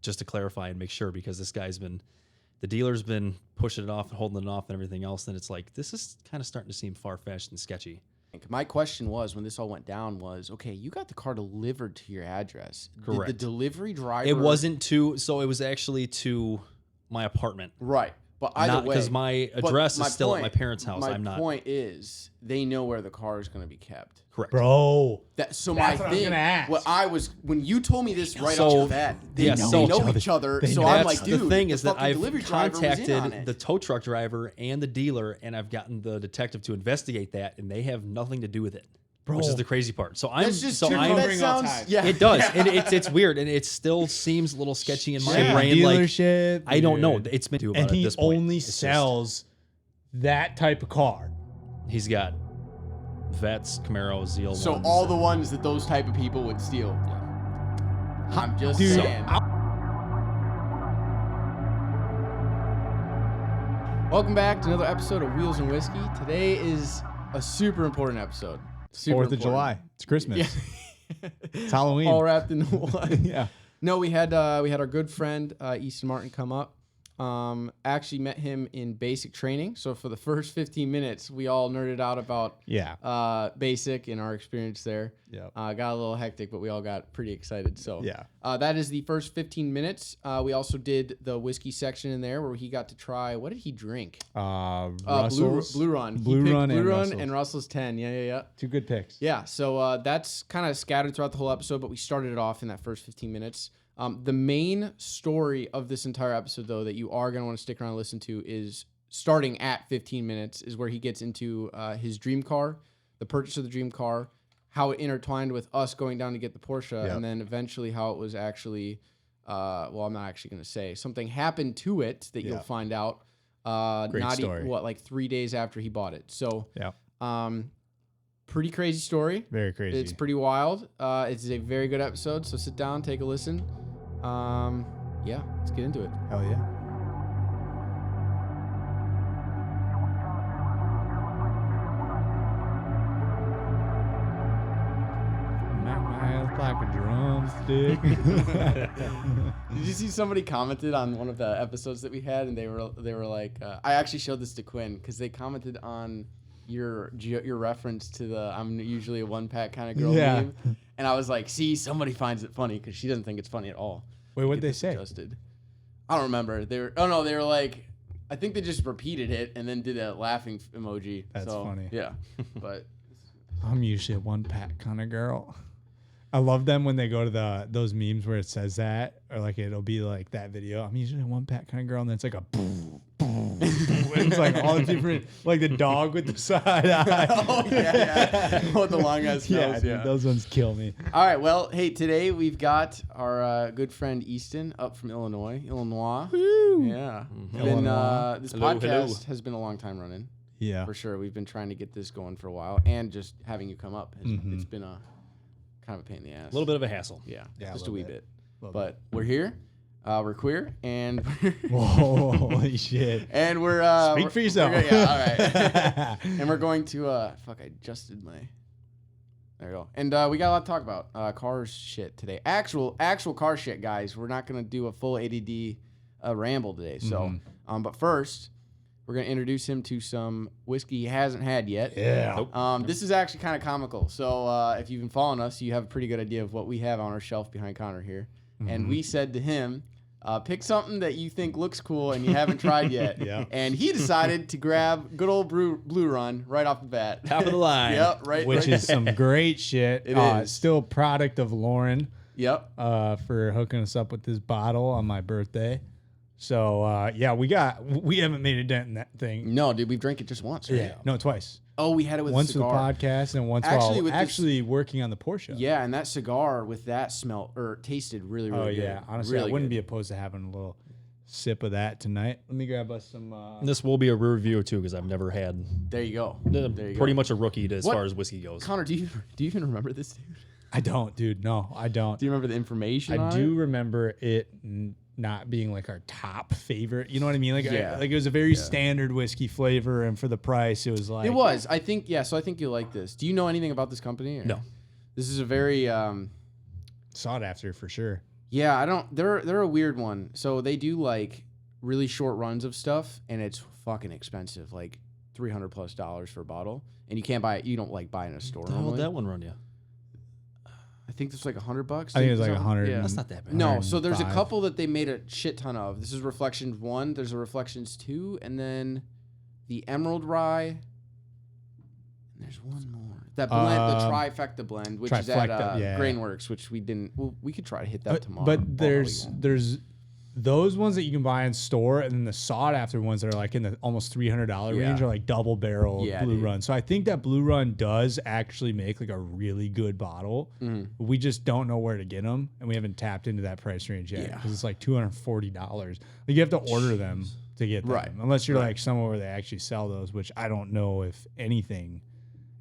just to clarify and make sure, because the dealer's been pushing it off and holding it off and everything else. And it's like, this is kind of starting to seem far-fetched and sketchy. My question was, when this all went down, was, okay, you got the car delivered to your address. Correct. Did the delivery driver... It wasn't so it was actually to my apartment. Right. But either way... Because my address is still at my parents' house. My I'm not. point is, they know where the car is going to be kept. Correct. Bro. So That's my what I was thing, gonna ask. when you told me this right off the bat, they know each other. So I'm like, dude, the thing is that I've delivery driver was in on contacted it. the tow truck driver and the dealer, and I've gotten the detective to investigate that, and they have nothing to do with it. Bro. Which is the crazy part. So I'm That's just so true. I'm That sounds, yeah. It does, and it's weird, and it still seems a little sketchy in my brain. Dealership. Like I don't know. It's been And at he this point. only It's just- sells that type of car. He's got Vets, Camaro, Zeal. So ones. all the ones that those type of people would steal. Yeah. I'm just Dude, saying. Welcome back to another episode of Wheels and Whiskey. Today is a super important episode. 4th of July. It's Christmas. Yeah. It's Halloween. All wrapped into one. Yeah. No, we had our good friend Easton Martin come up. Actually met him in basic training. So for the first 15 minutes, we all nerded out about basic and our experience there. Yeah. Got a little hectic, but we all got pretty excited. So Yeah. that is the first 15 minutes. We also did the whiskey section in there where he got to try. What did he drink? Russell's. Blue Run. Blue He picked Run Blue and Run Russell's. and Russell's 10. Yeah. Two good picks. Yeah, so that's kind of scattered throughout the whole episode, but we started it off in that first 15 minutes. The main story of this entire episode, though, that you are going to want to stick around and listen to is starting at 15 minutes is where he gets into his dream car, the purchase of the dream car, how it intertwined with us going down to get the Porsche, and then eventually how it was actually, well, I'm not actually going to say. Something happened to it that you'll find out Great story. like 3 days after he bought it. So, Yeah. pretty crazy story. Very crazy. It's pretty wild. It's a very good episode, so sit down, take a listen. Yeah, let's get into it. Hell yeah. Knock my ass like a drumstick. Did you see somebody commented on one of the episodes that we had, and they were like, I actually showed this to Quinn because they commented on your reference to the I'm usually a one pack kind of girl meme, and I was like, see, somebody finds it funny because she doesn't think it's funny at all. Wait, what'd they say? Adjusted. I don't remember. They were like, I think they just repeated it and then did a laughing emoji. That's funny. Yeah, but I'm usually a one pack kind of girl. I love them when they go to those memes where it says that, or like it'll be like that video. I'm usually a one pack kind of girl, and then it's like a boom, boom, boom. And it's like all the different, like the dog with the side eye. Oh yeah. With the long ass nose. Dude, those ones kill me. All right, well, hey, today we've got our good friend Easton up from Illinois. Woo. Yeah. Illinois. This Hello, podcast has been a long time running. Yeah, For sure. We've been trying to get this going for a while, and just having you come up, it's been a kind of a pain in the ass. A little bit of a hassle. Yeah, Yeah, just a a wee little bit. Little But we're here. We're queer, and holy shit. and we're Speak for yourself. Yeah, all right. And we're going to I adjusted my. There you go. And we got a lot to talk about. Cars shit today. Actual car shit, guys. We're not gonna do a full ADD ramble today. So, but first, we're gonna introduce him to some whiskey he hasn't had yet. Yeah. Nope. This is actually kind of comical. So if you've been following us, you have a pretty good idea of what we have on our shelf behind Connor here. And we said to him, pick something that you think looks cool and you haven't tried yet. Yeah. And he decided to grab good old Blue Run right off the bat. Top of the line. Yep, right. Which is some great shit. It is. Still product of Lauren Yep. for hooking us up with this bottle on my birthday. So, yeah, we haven't made a dent in that thing. No, dude, we've drank it just once, right? Yeah. No, twice. Oh, we had it with Once a for the cigar. podcast and once Actually, while with actually working on the Porsche. Yeah, and that cigar with that smell tasted really, really good. Oh, yeah. Honestly, really I wouldn't good. be opposed to having a little sip of that tonight. Let me grab us some. This will be a rear review too, because I've never had. There you go. Pretty much a rookie as What? far as whiskey goes. Connor, do you even remember this, dude? I don't, dude. No, I don't. Do you remember the information? I on do it? remember it not being like our top favorite. You know what I mean? Like, Yeah. like it was a very standard whiskey flavor, and for the price, it was like It was. I think. Yeah. So I think you'll like this. Do you know anything about this company? Or? No. This is a very sought after for sure. Yeah, I don't. They're a weird one. So they do like really short runs of stuff, and it's fucking expensive, like $300+ for a bottle, and you can't buy it. You don't like buy it in a store. What the hell would Normally. that one run you? I think it's like $100. I think it's like 100. Yeah. That's not that bad. No, so there's a 105. couple that they made a shit ton of. This is Reflections 1. There's a Reflections 2, and then the Emerald Rye. And there's one more. That blend, the Trifecta blend, which is at Trifecta, yeah. Grainworks, which we didn't. Well, we could try to hit that tomorrow. But Oh, there's those ones that you can buy in store, and then the sought after ones that are like in the almost $300 range Yeah. are like double barrel Yeah, Blue dude. Run. So I think that Blue Run does actually make like a really good bottle. We just don't know where to get them, and we haven't tapped into that price range yet Yeah. because it's like $240. Like you have to order them to get them, Right. unless you're Right. like somewhere where they actually sell those, which I don't know if anything,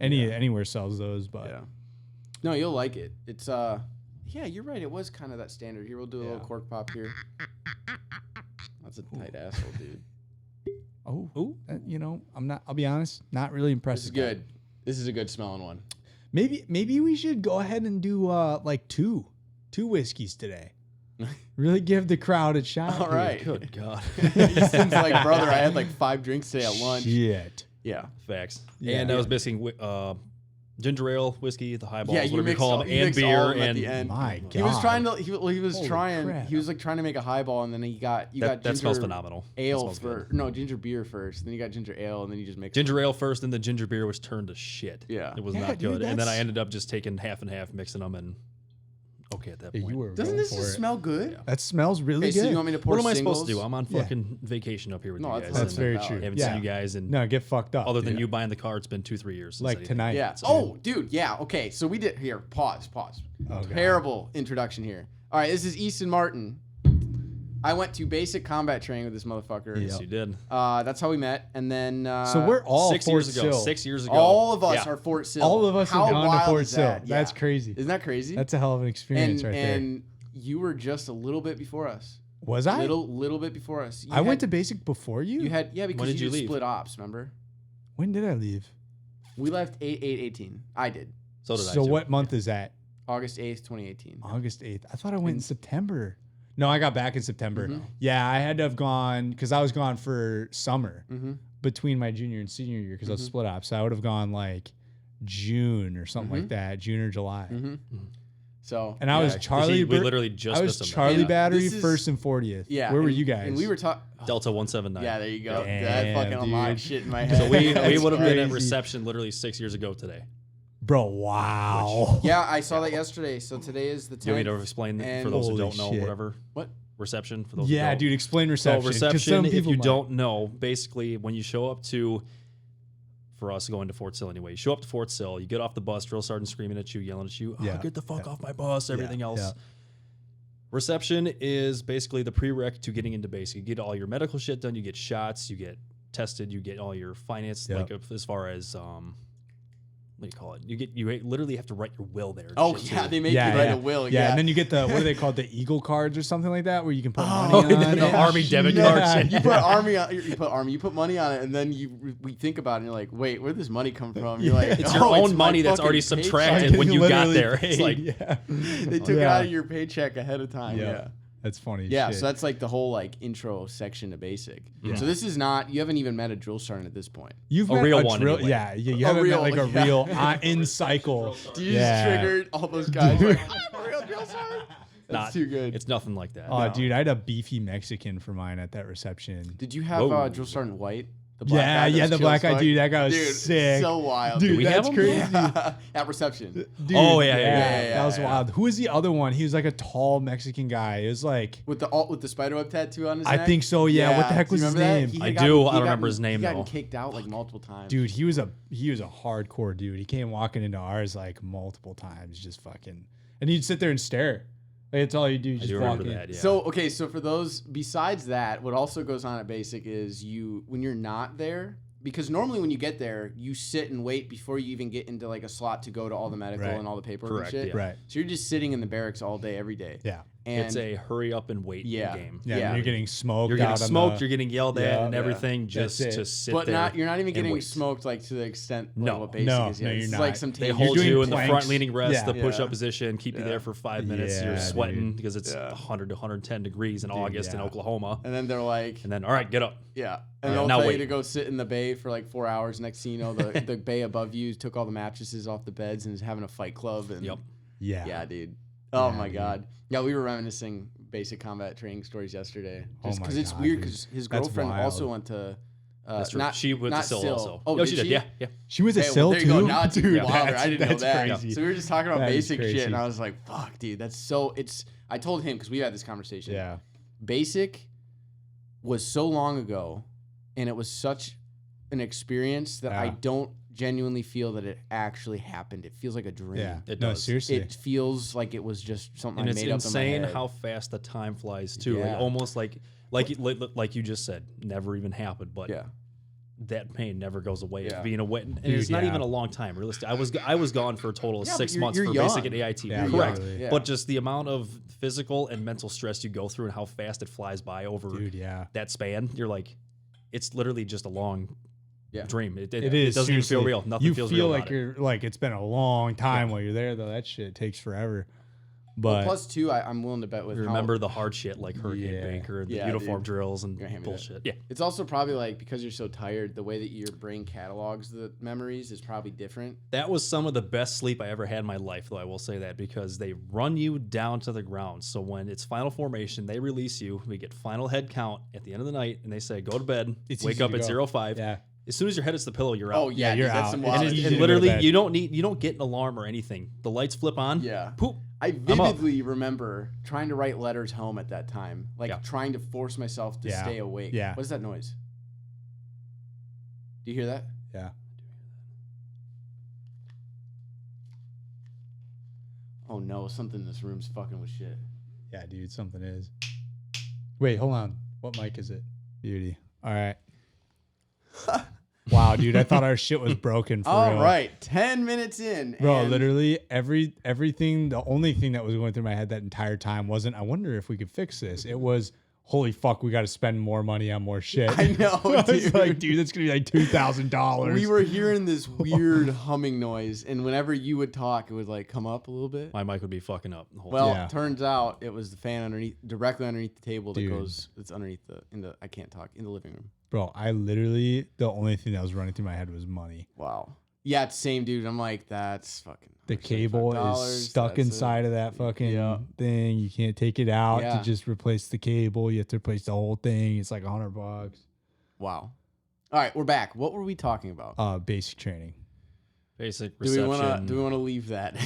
anywhere sells those. But Yeah. No, you'll like it. It's yeah, you're right. It was kind of that standard. Here, we'll do a little cork pop here. That's a tight asshole, dude. I'll be honest, not really impressed. This is with that. good. This is a good smelling one. Maybe we should go ahead and do like two whiskeys today. Really give the crowd a shot. All here. right. Good God. Easton's like, brother, I had like 5 drinks today at lunch. Shit. Yeah. Facts. Yeah. And I was missing ginger ale, whiskey, the highballs, Yeah, you whatever you mixed call all- them, you and mixed all beer. of them at And the end. My God. He was trying to. He was Holy trying. crap. He was like trying to make a highball, and then he got got that smells ginger phenomenal. That ale smells good. for no ginger beer first. Then you got ginger ale, and then you just mix Ginger ale first, and the ginger beer was turned to shit. Yeah. It was Yeah, not dude, good. And then I that's- ended up just taking half and half, mixing them, and okay at that Yeah, point. you were Doesn't going this for just it. smell good? Yeah. That smells really Okay, good. so you want me to pour What am I singles? supposed to do? I'm on Yeah. fucking vacation up here with No, you that's- guys. That's and very valid. true. Haven't yeah. seen you guys, and No, get fucked up. other than dude. you buying the car, it's been 2-3 years. since Like anything. tonight. Yeah. So- Oh, dude. Yeah. Okay. So we did here. Pause. Oh, God. Terrible introduction here. All right. This is Easton Martin. I went to basic combat training with this motherfucker. Yes, you did. That's how we met, and then So we're all 6 Fort years ago. Sill. 6 years ago. all of us Yeah. are Fort Sill. All of us How have gone to wild Fort is Sill. that? That's Yeah. crazy. Isn't that crazy? That's a hell of an experience right there. And you were just a little bit before us. Was I? Little bit before us. You I went to had- basic before you. You had because When did you did leave? split ops. Remember? When did I leave? We left 8/8/18. I did. So did I. So too. what month is that? August 8th, 2018. August 8th. I thought I went in September. No, I got back in September. Mhm. Yeah, I had to have gone because I was gone for summer Mm-hmm. between my junior and senior year because I was split up. So I would have gone like June or something like that, June or July. Mm-hmm. So And I was yeah, Charlie. we Bir- literally just I was missed them. Charlie Yeah. Battery This is- 1st and 40th. yeah. Where were and- you guys? And we were talking. Delta 179. Yeah, there you go. Damn, That fucking unlocked dude. shit in my head. So we That's would have been at crazy. reception literally 6 years ago today. Bro, wow. Yeah, I saw that yesterday. So today is the 10th. Do you want me to explain that for And- those who Holy don't know? shit. Whatever. What? Reception for those. Yeah, who don't. dude, explain So reception. 'cause reception, some if people you might- don't know, basically when you show up to, for us going to Fort Sill anyway, you show up to Fort Sill, you get off the bus, drill sergeant screaming at you, yelling at you, oh, Yeah. get the fuck off my bus, everything else. yeah. Reception is basically the prereq to getting into basic. You get all your medical shit done, you get shots, you get tested, you get all your finance, Yep. like as far as what do you call it? You literally have to write your will there. and Oh shit, yeah, too. they make you write a will. Yeah, Yeah. and then you get the what are they called? The Eagle cards or something like that, where you can put money Oh, on the it. Army debit Yeah. cards. You put army on. You put army. You put money on it, and then we think about it. and You're like, wait, where'd this money come from? You're like, It's your oh, own my money that's fucking already paycheck. subtracted when you got Literally there. It's paid, like yeah. They took it Yeah. out of your paycheck ahead of time. Yeah. That's funny. Yeah, shit. so that's like the whole like intro section to basic. So this is not. You haven't even met a drill sergeant at this point. You've A met real a one, drill, anyway. yeah. You A haven't real- met like a yeah. real in cycle. You yeah. just triggered all those guys. Like, I'm a real drill sergeant. That's not too good. It's nothing like that. Oh, dude, I had a beefy Mexican for mine at that reception. Did you have Whoa. Drill Sergeant White? The Yeah, guy that was the chill black as guy, fuck? dude. That guy was Dude, sick. so wild. Dude, we have that's him? crazy. At reception. Dude, Oh, yeah, That was yeah. wild. Who was the other one? He was like a tall Mexican guy. It was like, With the spiderweb tattoo on his I neck? think so, yeah. What the heck Do you was his remember that? name? He I had do. gotten- I he don't got- remember his name, He gotten though. kicked out like multiple times. dude, he was a hardcore dude. He came walking into ours like multiple times, just fucking, and he'd sit there and stare. Like, that's all you do. I Just do walk remember in. that. Yeah. So for those besides that, what also goes on at basic is when you're not there, because normally when you get there, you sit and wait before you even get into like a slot to go to all the medical Right. and all the paperwork Correct, and shit. yeah. Right. So you're just sitting in the barracks all day, every day. Yeah. And it's a hurry up and wait Yeah. game. Yeah, Yeah. you're getting smoked. You're getting out on smoked. the- You're getting yelled at and Yeah. everything just That's it. to sit but there. you're not even and getting wait. smoked like to the extent like No. what basic No, is. no, Yeah, you're this is not. like some They table. hold doing you in the planks. front leaning rest, Yeah. the push Yeah. up position, keep you Yeah. there for 5 minutes. Yeah, You're sweating dude. because it's Yeah. 100 to 110 degrees in August in yeah. Oklahoma. And then they're like, And then, all right, get up. yeah. And Yeah. they'll Now tell wait. you to go sit in the bay for like 4 hours. Next thing you know, the bay above you took all the mattresses off the beds and is having a fight club. And Yep. yeah, dude. Oh Yeah, my dude. God. Yeah, we were reminiscing basic combat training stories yesterday. Oh Just my because it's God, weird dude. because his That's girlfriend wild. also went to. That's true. Not, She went not to SIL SIL. also. Oh, No, did she did. Yeah, yeah. She was a Okay, SIL well, there too. you go. Now it's even Dude, wilder. I didn't know that. crazy. So we were just talking about That is basic shit, crazy. and I was like, "Fuck, dude, that's so." I told him because we had this conversation. Yeah. Basic was so long ago, and it was such an experience that I Yeah. don't genuinely feel that it actually happened. It feels like a dream. Yeah. It No, does. seriously. It feels like it was just something And I it's made up in my insane head. how fast the time flies too. Yeah. Like almost like you just said, never even happened. But Yeah. that pain never goes away. Yeah. Of being away, and Dude, it's not yeah. even a long time. Realistic. I was gone for a total of Yeah, but 6 you're- months you're for young. basic and AIT. Yeah, Correct. literally. Yeah. But just the amount of physical and mental stress you go through and how fast it flies by over Dude, yeah. that span, you're like, it's literally just a long Yeah. dream. It It is. It doesn't even feel seriously. real. Nothing you feels feel real like about it. you're like it's been a long time while you're there though. That shit takes forever. But Plus, two, I'm willing to bet with You how- remember the hard shit like Hurricane Yeah. Banker, the Yeah, uniform dude. drills and You're gonna hand me that. bullshit. Yeah. It's also probably like because you're so tired, the way that your brain catalogs the memories is probably different. That was some of the best sleep I ever had in my life, though I will say that, because they run you down to the ground. So when it's final formation, they release you. We get final head count at the end of the night, and they say, go to bed, It's wake easy up to at go. 05. yeah. As soon as your head hits the pillow, you're out. Oh yeah, you're dude, that's out. some And wild And, easy shit. to go to literally, bed. you don't get an alarm or anything. The lights flip on. Yeah. Poop. I I'm up. vividly remember trying to write letters home at that time, like Yeah. trying to force myself to Yeah. stay awake. Yeah. What is that noise? Do you hear that? Yeah. Oh no, something in this room's fucking with shit. Yeah, dude, something is. Wait, hold on. What mic is it? Beauty. All right. Wow, dude, I thought our shit was broken for All real. right, 10 minutes in. Bro, and literally everything, the only thing that was going through my head that entire time wasn't, I wonder if we could fix this. It was, holy fuck, we got to spend more money on more shit. I know, I was dude. like, dude, that's going to be like $2,000. We were hearing this weird humming noise, and whenever you would talk, it would like come up a little bit. My mic would be fucking up the whole Well, Yeah. turns out it was the fan underneath, directly underneath the table that Dude. goes. It's underneath I can't talk in the living room. Bro, I literally, the only thing that was running through my head was money. Wow. Yeah, it's the same dude. I'm like, that's fucking. The cable is stuck that's it. inside of that fucking Yeah. thing. You can't take it out Yeah. to just replace the cable. You have to replace the whole thing. It's like $100. Wow. All right, we're back. What were we talking about? Basic training. basic Do we reception. want to leave that?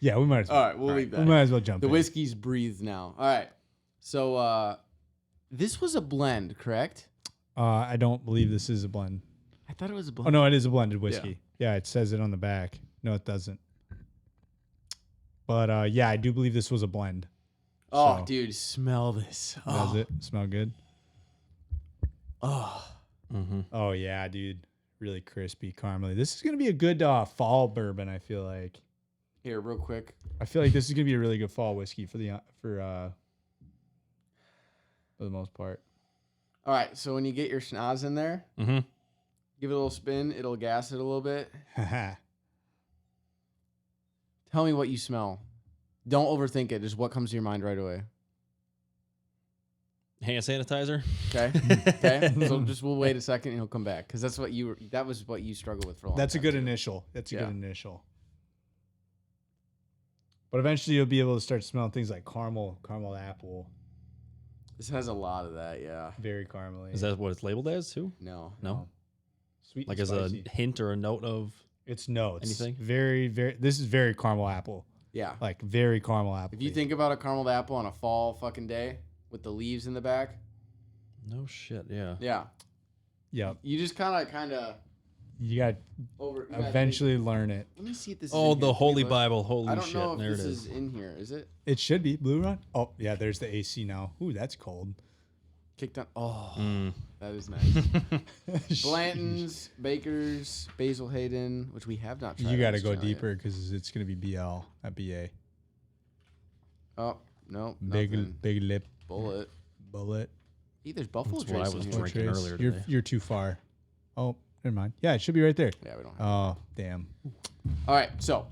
Yeah, we might as well. All right, we'll leave that. We might as well jump The in. whiskey's breathed now. All right. So this was a blend, correct? I don't believe this is a blend. I thought it was a blend. Oh, no, it is a blended whiskey. Yeah, it says it on the back. No, it doesn't. But yeah, I do believe this was a blend. Oh, So- dude, smell this. Does Oh. it smell good? Oh. Mm-hmm. Oh, yeah, dude. Really crispy, caramely. This is going to be a good fall bourbon, I feel like. Here, real quick. I feel like this is going to be a really good fall whiskey for the most part. All right, so when you get your schnoz in there, Mm-hmm. give it a little spin. It'll gas it a little bit. Haha. Tell me what you smell. Don't overthink it. Just what comes to your mind right away. Hand sanitizer. Okay. Okay. So just we'll wait a second and he'll come back because that was what you struggled with for a long time. That's a good too. initial. That's a Yeah. good initial. But eventually you'll be able to start smelling things like caramel apple. This has a lot of that. Yeah. Very caramely. Is that what it's labeled as too? No. No. Sweet Like and as spicy. a hint or a note of. It's notes. Anything? Very, this is very caramel apple. Yeah. Like very caramel apple. If you think about a caramel apple on a fall fucking day with the leaves in the back, No shit. Yeah. yeah, Yep. you just kind of You got over. to eventually learn it. Let me see if this. Oh, is in the here. Holy Can you look? Bible. Holy I don't shit. know if There this it is is. in here. Is it It should be Blue Run. Oh, yeah, there's the AC now. Ooh, that's cold. kicked on? Oh, Mm. that is nice. Blanton's, Baker's, Basil Hayden, which we have not tried. You on got to this go channel yet. deeper because it's going to be BL, not BA. Oh, nope. Big Nothing. big lip Bullet. bullet. Hey, there's Buffalo That's what I Trace in was here. drinking Trace. earlier You're today. you're too far. Oh, never mind. Yeah, it should be right there. Yeah, we don't have Oh, damn. All right, so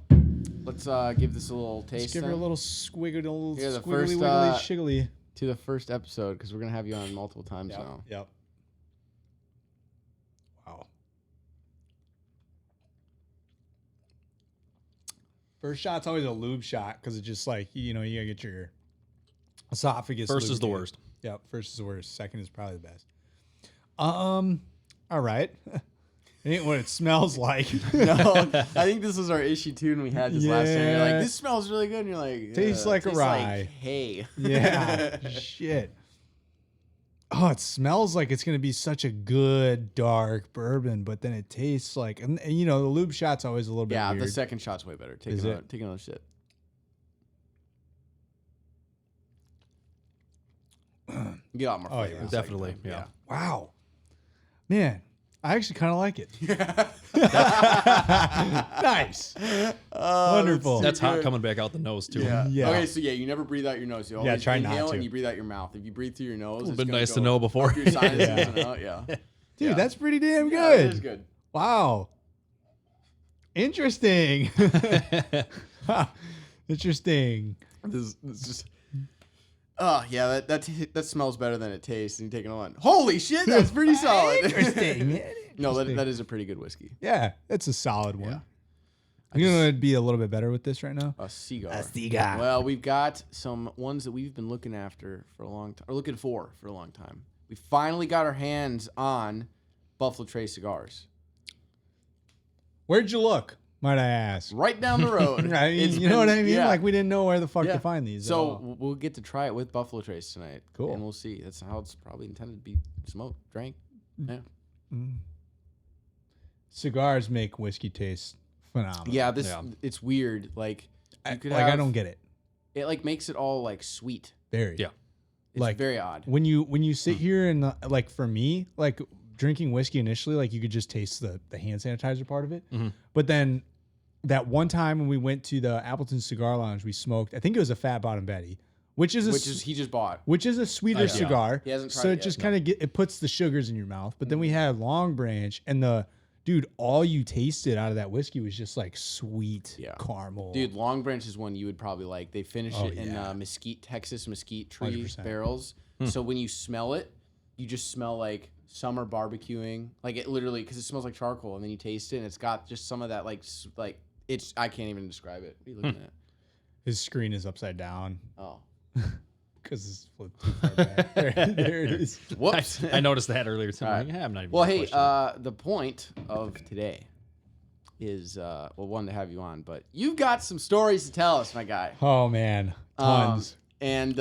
let's give this a little taste. Just give her a then little squiggly, little Here's the squiggly, first, wiggly, shiggly. to the first episode because we're gonna have you on multiple times now. Yep. Wow. First shot's always a lube shot because it's just like, you gotta get your esophagus. First is the lubricated. worst. Yep. First is the worst. Second is probably the best. All right. It ain't what it smells like. No, I think this was our issue too, and we had this last time. You're Yeah. like, this smells really good, and you're like, Tastes like a tastes rye. Like hay. Yeah. Shit. Oh, it smells like it's gonna be such a good dark bourbon, but then it tastes like, and the lube shot's always a little bit Yeah, weird. the second shot's way better. Take Is another, it? take another shit. You get a lot more Oh, flavor. yeah. the second Definitely, time. yeah. Wow, man, I actually kind of like it. Nice, wonderful. That's hot coming back out the nose too. Yeah. Yeah. Okay, so you never breathe out your nose. You always try not inhale to. and you breathe out your mouth. If you breathe through your nose, it's been gonna nice to go know before. up your sinuses Yeah. and out. Yeah. Dude, Yeah. that's pretty damn Yeah, good. it is good. Wow, interesting. Interesting. This just. Oh yeah, that smells better than it tastes. And you take it on. Holy shit, that's pretty solid. Interesting. No, that is a pretty good whiskey. Yeah, it's a solid one. Yeah. You know it'd be a little bit better with this right now? A cigar. cigar. Well, we've got some ones that we've been looking after for a long time, or looking for a long time. We finally got our hands on Buffalo Trace cigars. Where'd you look, might I ask? Right down the road. I mean, It's you know what I been- mean? yeah. Like we didn't know where the fuck Yeah. to find these. at So all. we'll get to try it with Buffalo Trace tonight. Cool. And we'll see. That's how it's probably intended to be smoked, drank. Yeah. Cigars make whiskey taste phenomenal. Yeah, Yeah. it's weird. Like I, you could I have- don't get it. It like makes it all like sweet. Very. Yeah. It's Like, very odd. When you sit here and like for me, like drinking whiskey initially, like you could just taste the hand sanitizer part of it. But then that one time when we went to the Appleton Cigar Lounge, we smoked. I think it was a Fat Bottom Betty, which is He just bought. a sweeter Yeah. cigar. He hasn't tried so it it yet, just no. kind of it puts the sugars in your mouth. But then we had Long Branch, and dude, all you tasted out of that whiskey was just like sweet caramel. Dude, Long Branch is one you would probably like. They finish Oh, it in yeah. Texas mesquite tree 100%. barrels. So when you smell it, you just smell like summer barbecuing. Like it literally, because it smells like charcoal, and then you taste it, and it's got just some of that like it's. I can't even describe it. What are you looking at? His screen is upside down Oh, because it's flipped too far back. there it is. whoops. I noticed that earlier too. All I'm right. like, I'm not even Well, gonna hey, question it. the point of today is one to have you on, but you've got some stories to tell us, my guy. Oh man, tons. And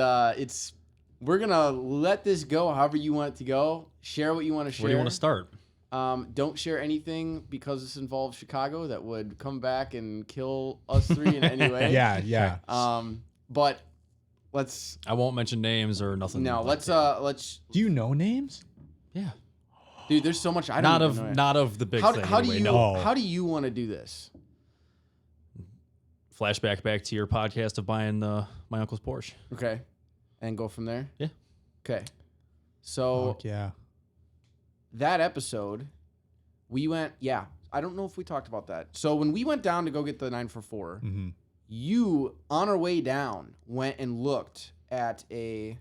we're gonna let this go however you want it to go. Share what you want to share. Where do you want to start? Don't share anything because this involves Chicago that would come back and kill us three in any way. Yeah. But let's I won't mention names or nothing. no. like Let's Do you know names? yeah. dude. There's so much I don't even know. Not of the big How, thing. how anyway, do you no. how do you want to do this? Flashback back to your podcast of buying my uncle's Porsche. Okay, and go from there. Yeah. Okay. So Fuck yeah. that episode, we went. Yeah, I don't know if we talked about that. So when we went down to go get the 944, Mm-hmm. you on our way down went and looked at a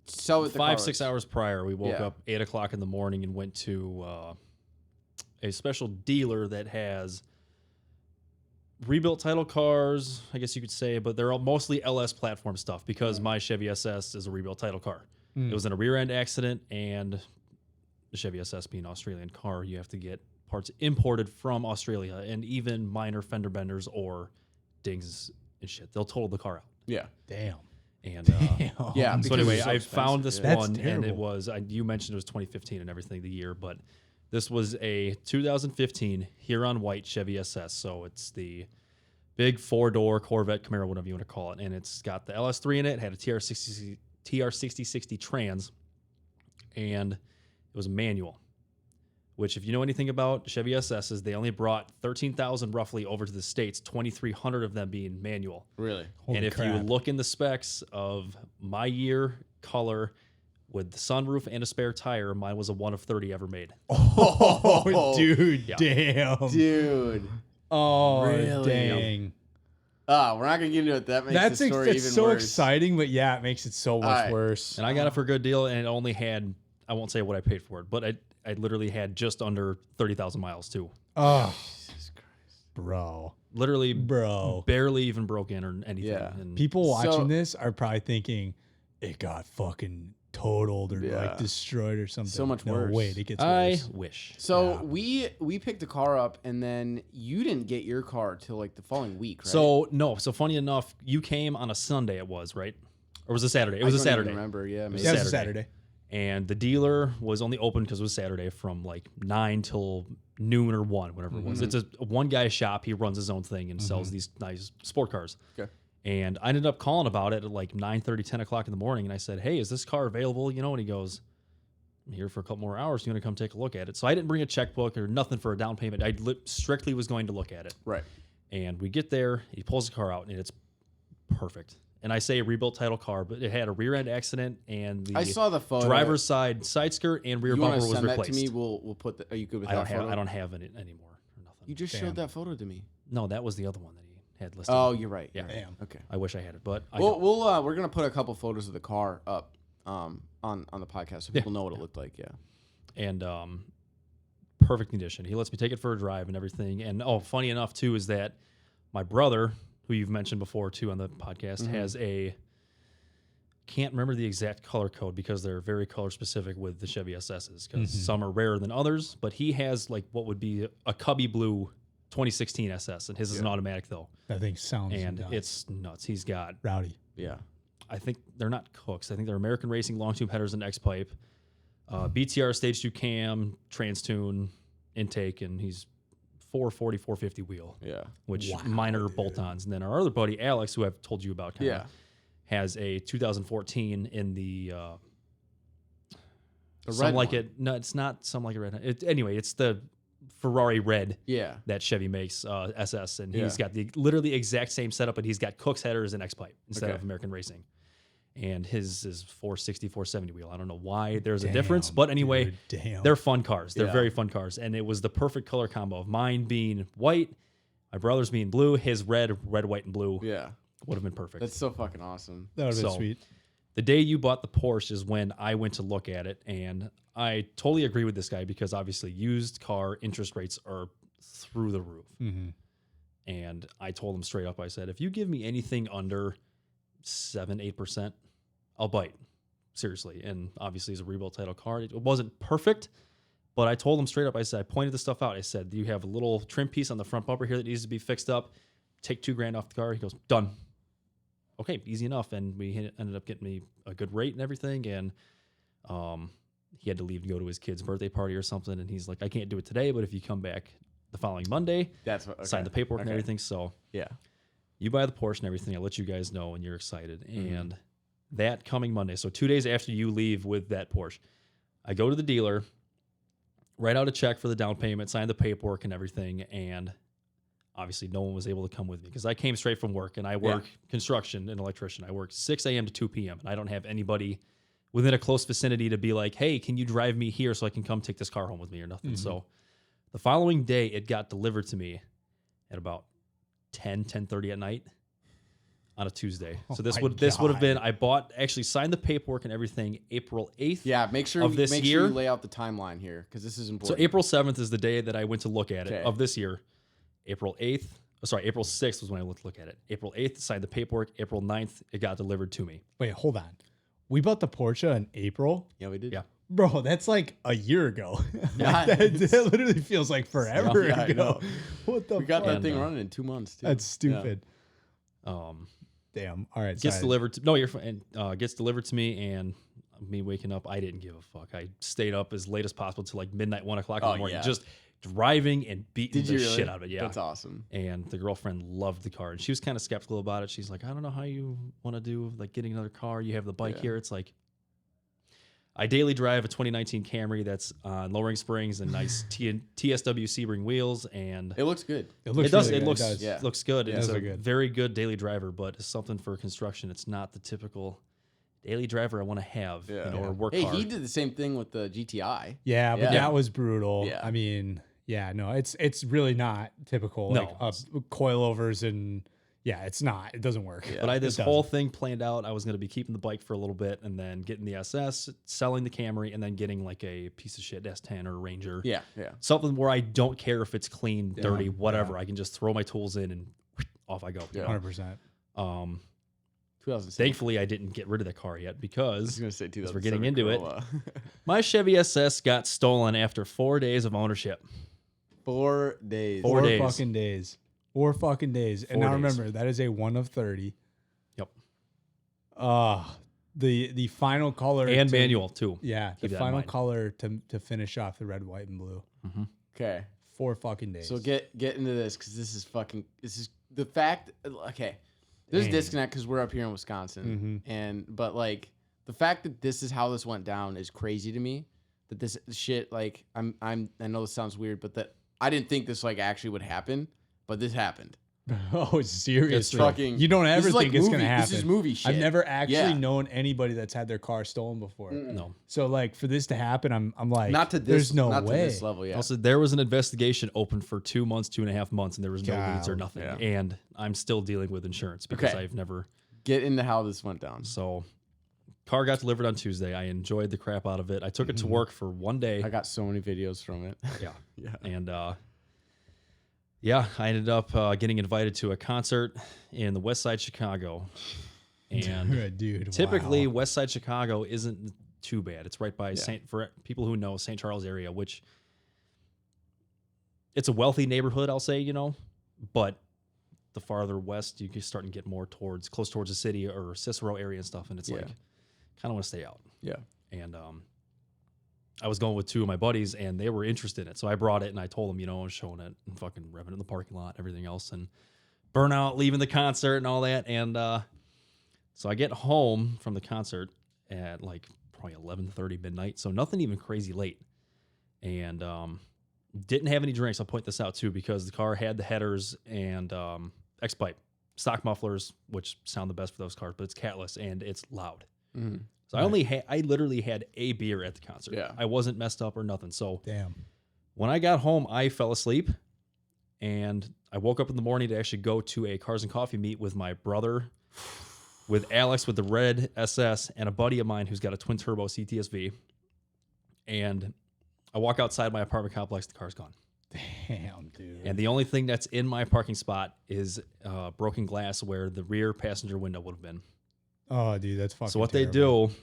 sell at the 5-6 hours prior, we woke Yeah. up 8 o'clock in the morning and went to a special dealer that has rebuilt title cars, I guess you could say, but they're all mostly LS platform stuff because my Chevy SS is a rebuilt title car. It was in a rear end accident, and the Chevy SS being an Australian car, you have to get parts imported from Australia, and even minor fender benders or dings and shit. They'll total the car out. Yeah. Damn. And Yeah. so because anyway, it's so I expensive, found this yeah. That's one, and it terrible. was you mentioned it was 2015 and everything the year, but this was a 2015 Huron White Chevy SS. So it's the big 4-door Corvette Camaro, whatever you want to call it, and it's got the LS3 in it. Had a TR6060 trans, and it was a manual. which if you know anything about Chevy SSs, they only brought 13,000 roughly over to the States, 2,300 of them being manual. Really? And if you crap. look in the specs of my year, color, with the sunroof and a spare tire, mine was a 1 of 30 ever made. Oh, dude, Yeah. damn. Dude. Oh, Really? dang. We're not gonna get into it. That makes the story That's even so worse. exciting, but yeah, it makes it so much right. worse. And I got it for a good deal, and it only had, I won't say what I paid for it, but I literally had just under 30,000 miles too. Oh, Jesus Christ. bro. Literally Bro. barely even broke in or anything. Yeah. And People watching So- this are probably thinking it got fucking totaled or Yeah. like destroyed or something. So much no, worse. wait, it gets I worse. wish. So we picked the car up, and then you didn't get your car till like the following week, right? So no, so funny enough, you came on a Sunday. It was right, or was it Saturday? It was a I don't even Saturday. remember? Yeah, maybe. That was a Saturday. Saturday. And the dealer was only open because it was Saturday from like 9 till noon or 1, whatever it was. It's a one guy shop. He runs his own thing and sells these nice sport cars. Okay. And I ended up calling about it at like 9:30, 10 o'clock in the morning. And I said, hey, is this car available? You know, and he goes, I'm here for a couple more hours. You want to come take a look at it? So I didn't bring a checkbook or nothing for a down payment. I strictly was going to look at it. Right. And we get there, he pulls the car out, and it's perfect. And I say a rebuilt title car, but it had a rear end accident, and the I saw the photo. driver's side side skirt and rear You bumper want to was send that replaced. to me? We'll put. Are you good with I that don't have photo? I don't have it anymore or nothing. You just Damn. showed that photo to me. No, that was the other one that he had listed. Oh, you're right. Yeah. you're right. Damn. Okay. I wish I had it, but I Well, don't. we're gonna put a couple photos of the car up on the podcast so people know what it looked like. Yeah. And perfect condition. He lets me take it for a drive and everything. And funny enough too is that my brother, who you've mentioned before too on the podcast, has a, can't remember the exact color code because they're very color specific with the Chevy SSs because some are rarer than others, but he has like what would be a cubby blue 2016 SS, and his is an automatic though. That thing sounds And nuts. it's nuts. He's got, rowdy. Yeah. I think they're not Cooks. I think they're American Racing long tube headers and X pipe, BTR stage 2 cam, trans tune, intake, and he's 440, 450 wheel, Yeah. which Wow, minor dude. bolt-ons. And then our other buddy Alex, who I've told you about, Yeah. has a 2014 in the The some red like one. it. No, it's not some like a red. Anyway, it's the Ferrari red Yeah. that Chevy makes, SS, and Yeah. he's got the literally exact same setup, but he's got Cook's headers and X pipe instead Okay. of American Racing. And his is 460, 470 wheel. I don't know why there's a Damn, difference, but anyway, dude, damn. they're fun cars. They're Yeah. very fun cars, and it was the perfect color combo of mine being white, my brother's being blue, his red, white, and blue Yeah. would have been perfect. That's so fucking awesome. That would have been So- sweet. The day you bought the Porsche is when I went to look at it, and I totally agree with this guy because obviously used car interest rates are through the roof. Mm-hmm. And I told him straight up, I said, if you give me anything under 7-8%, I'll bite. Seriously. And obviously it's a rebuilt title car. It wasn't perfect, but I told him straight up, I said, I pointed the stuff out. I said, you have a little trim piece on the front bumper here that needs to be fixed up. Take $2,000 off the car. He goes, done. Okay, easy enough. And we ended up getting me a good rate and everything. And he had to leave to go to his kid's birthday party or something. And he's like, I can't do it today, but if you come back the following Monday, That's what. Okay. sign the paperwork and Okay. everything. So Yeah. you buy the Porsche and everything. I'll let you guys know when you're excited. Mm-hmm. And that coming Monday, so 2 days after you leave with that Porsche, I go to the dealer, write out a check for the down payment, sign the paperwork and everything. And obviously no one was able to come with me because I came straight from work and I work construction and electrician. I work 6 a.m. to 2 p.m. and I don't have anybody within a close vicinity to be like, hey, can you drive me here so I can come take this car home with me or nothing. So the following day it got delivered to me at about 10:30 at night on a Tuesday. So this my would have God. been, I actually signed the paperwork and everything April 8th. Yeah. Make sure Of this make year? sure you lay out the timeline here because this is So important. April 7th is the day that I went to look at it Okay. of this year. April 6th was when I went to look at it. April 8th, signed the paperwork. April 9th, it got delivered to me. Wait, hold on. We bought the Porsche in April. Yeah, we did. Yeah. Bro, that's like a year ago. Yeah, that literally feels like forever Yeah, I ago. know. What the We got fuck? that And, thing running in 2 months too. That's stupid. Um, Damn. All right. gets sorry. delivered to, no, you're fine. Gets delivered to me, and me waking up, I didn't give a fuck. I stayed up as late as possible till like midnight, 1 o'clock in Oh, the morning, yeah. just driving and beating Did the you really? shit out of it. Yeah. That's awesome. And the girlfriend loved the car, and she was kind of skeptical about it. She's like, I don't know how you want to do like getting another car. You have the bike Yeah. here. It's like, I daily drive a 2019 Camry that's on lowering springs and nice TSW Sebring wheels, and It looks good. It looks it does. really It good. looks does. Yeah. looks good. Yeah. It's It does a look good. very good daily driver, but it's something for construction. It's not the typical daily driver I want to have, Yeah. or work Hey, hard. he did the same thing with the GTI. Yeah, but Yeah. that was brutal. Yeah. I mean, yeah, no, it's really not typical. No. Like coilovers and yeah, it's not. It doesn't work. Yeah. But I had It this doesn't. whole thing planned out. I was going to be keeping the bike for a little bit and then getting the SS, selling the Camry, and then getting like a piece of shit S10 or Ranger. Yeah, yeah. Something where I don't care if it's clean, Yeah, dirty, whatever. yeah. I can just throw my tools in and off I go. Yeah. 100%. 2007. Thankfully, I didn't get rid of that car yet I was because gonna say 2007. we're getting into it. Corolla. my Chevy SS got stolen after 4 days of ownership. 4 days. 4 days. Fucking days. 4 fucking days. And 4 now days. remember, that is a 1 of 30. Yep. The final color And to- manual, too. Yeah, Keep the that in final mind. color to finish off the red, white, and blue. Okay. 4 fucking days. So get into this because this is the fact. Okay, there's a Man. disconnect because we're up here in Wisconsin, but like the fact that this is how this went down is crazy to me. That this shit like I know this sounds weird, but that I didn't think this like actually would happen, but this hapappened. Oh, seriously. It's fucking. You don't this ever is like think it's going to movie- happen. This is movie shit. I've never actually Yeah. known anybody that's had their car stolen before. No. So like for this to happen, I'm like, not to this. there's no not way. to this level. Yeah. Also, there was an investigation open for 2 months, 2.5 months, and there was no leads or God, nothing. yeah. And I'm still dealing with insurance because Okay. I've never. Get into how this went down. So, car got delivered on Tuesday. I enjoyed the crap out of it. I took it to work for 1 day. I got so many videos from it. Yeah. Yeah. And yeah, I ended up getting invited to a concert in the West Side Chicago. And Dude, typically, wow. West Side Chicago isn't too bad. It's right by for people who know St. Charles area, which it's a wealthy neighborhood, I'll say, but the farther west you can start and get more close towards the city or Cicero area and stuff, and it's like kind of want to stay out. Yeah. And I was going with 2 of my buddies, and they were interested in it, so I brought it and I told them, I was showing it and fucking revving it in the parking lot, everything else, and burnout, leaving the concert and all that, and so I get home from the concert at like probably 11:30 midnight, so nothing even crazy late, and didn't have any drinks. I'll point this out too because the car had the headers and X-pipe stock mufflers, which sound the best for those cars, but it's catless and it's loud. Mhm. So I literally had a beer at the concert. Yeah. I wasn't messed up or nothing. So Damn. when I got home, I fell asleep, and I woke up in the morning to actually go to a Cars and Coffee meet with my brother, with Alex with the red SS, and a buddy of mine who's got a twin turbo CTSV. And I walk outside my apartment complex, the car's gone. Damn, dude. And the only thing that's in my parking spot is broken glass where the rear passenger window would have been. Oh, dude, that's fucking So what terrible. they do,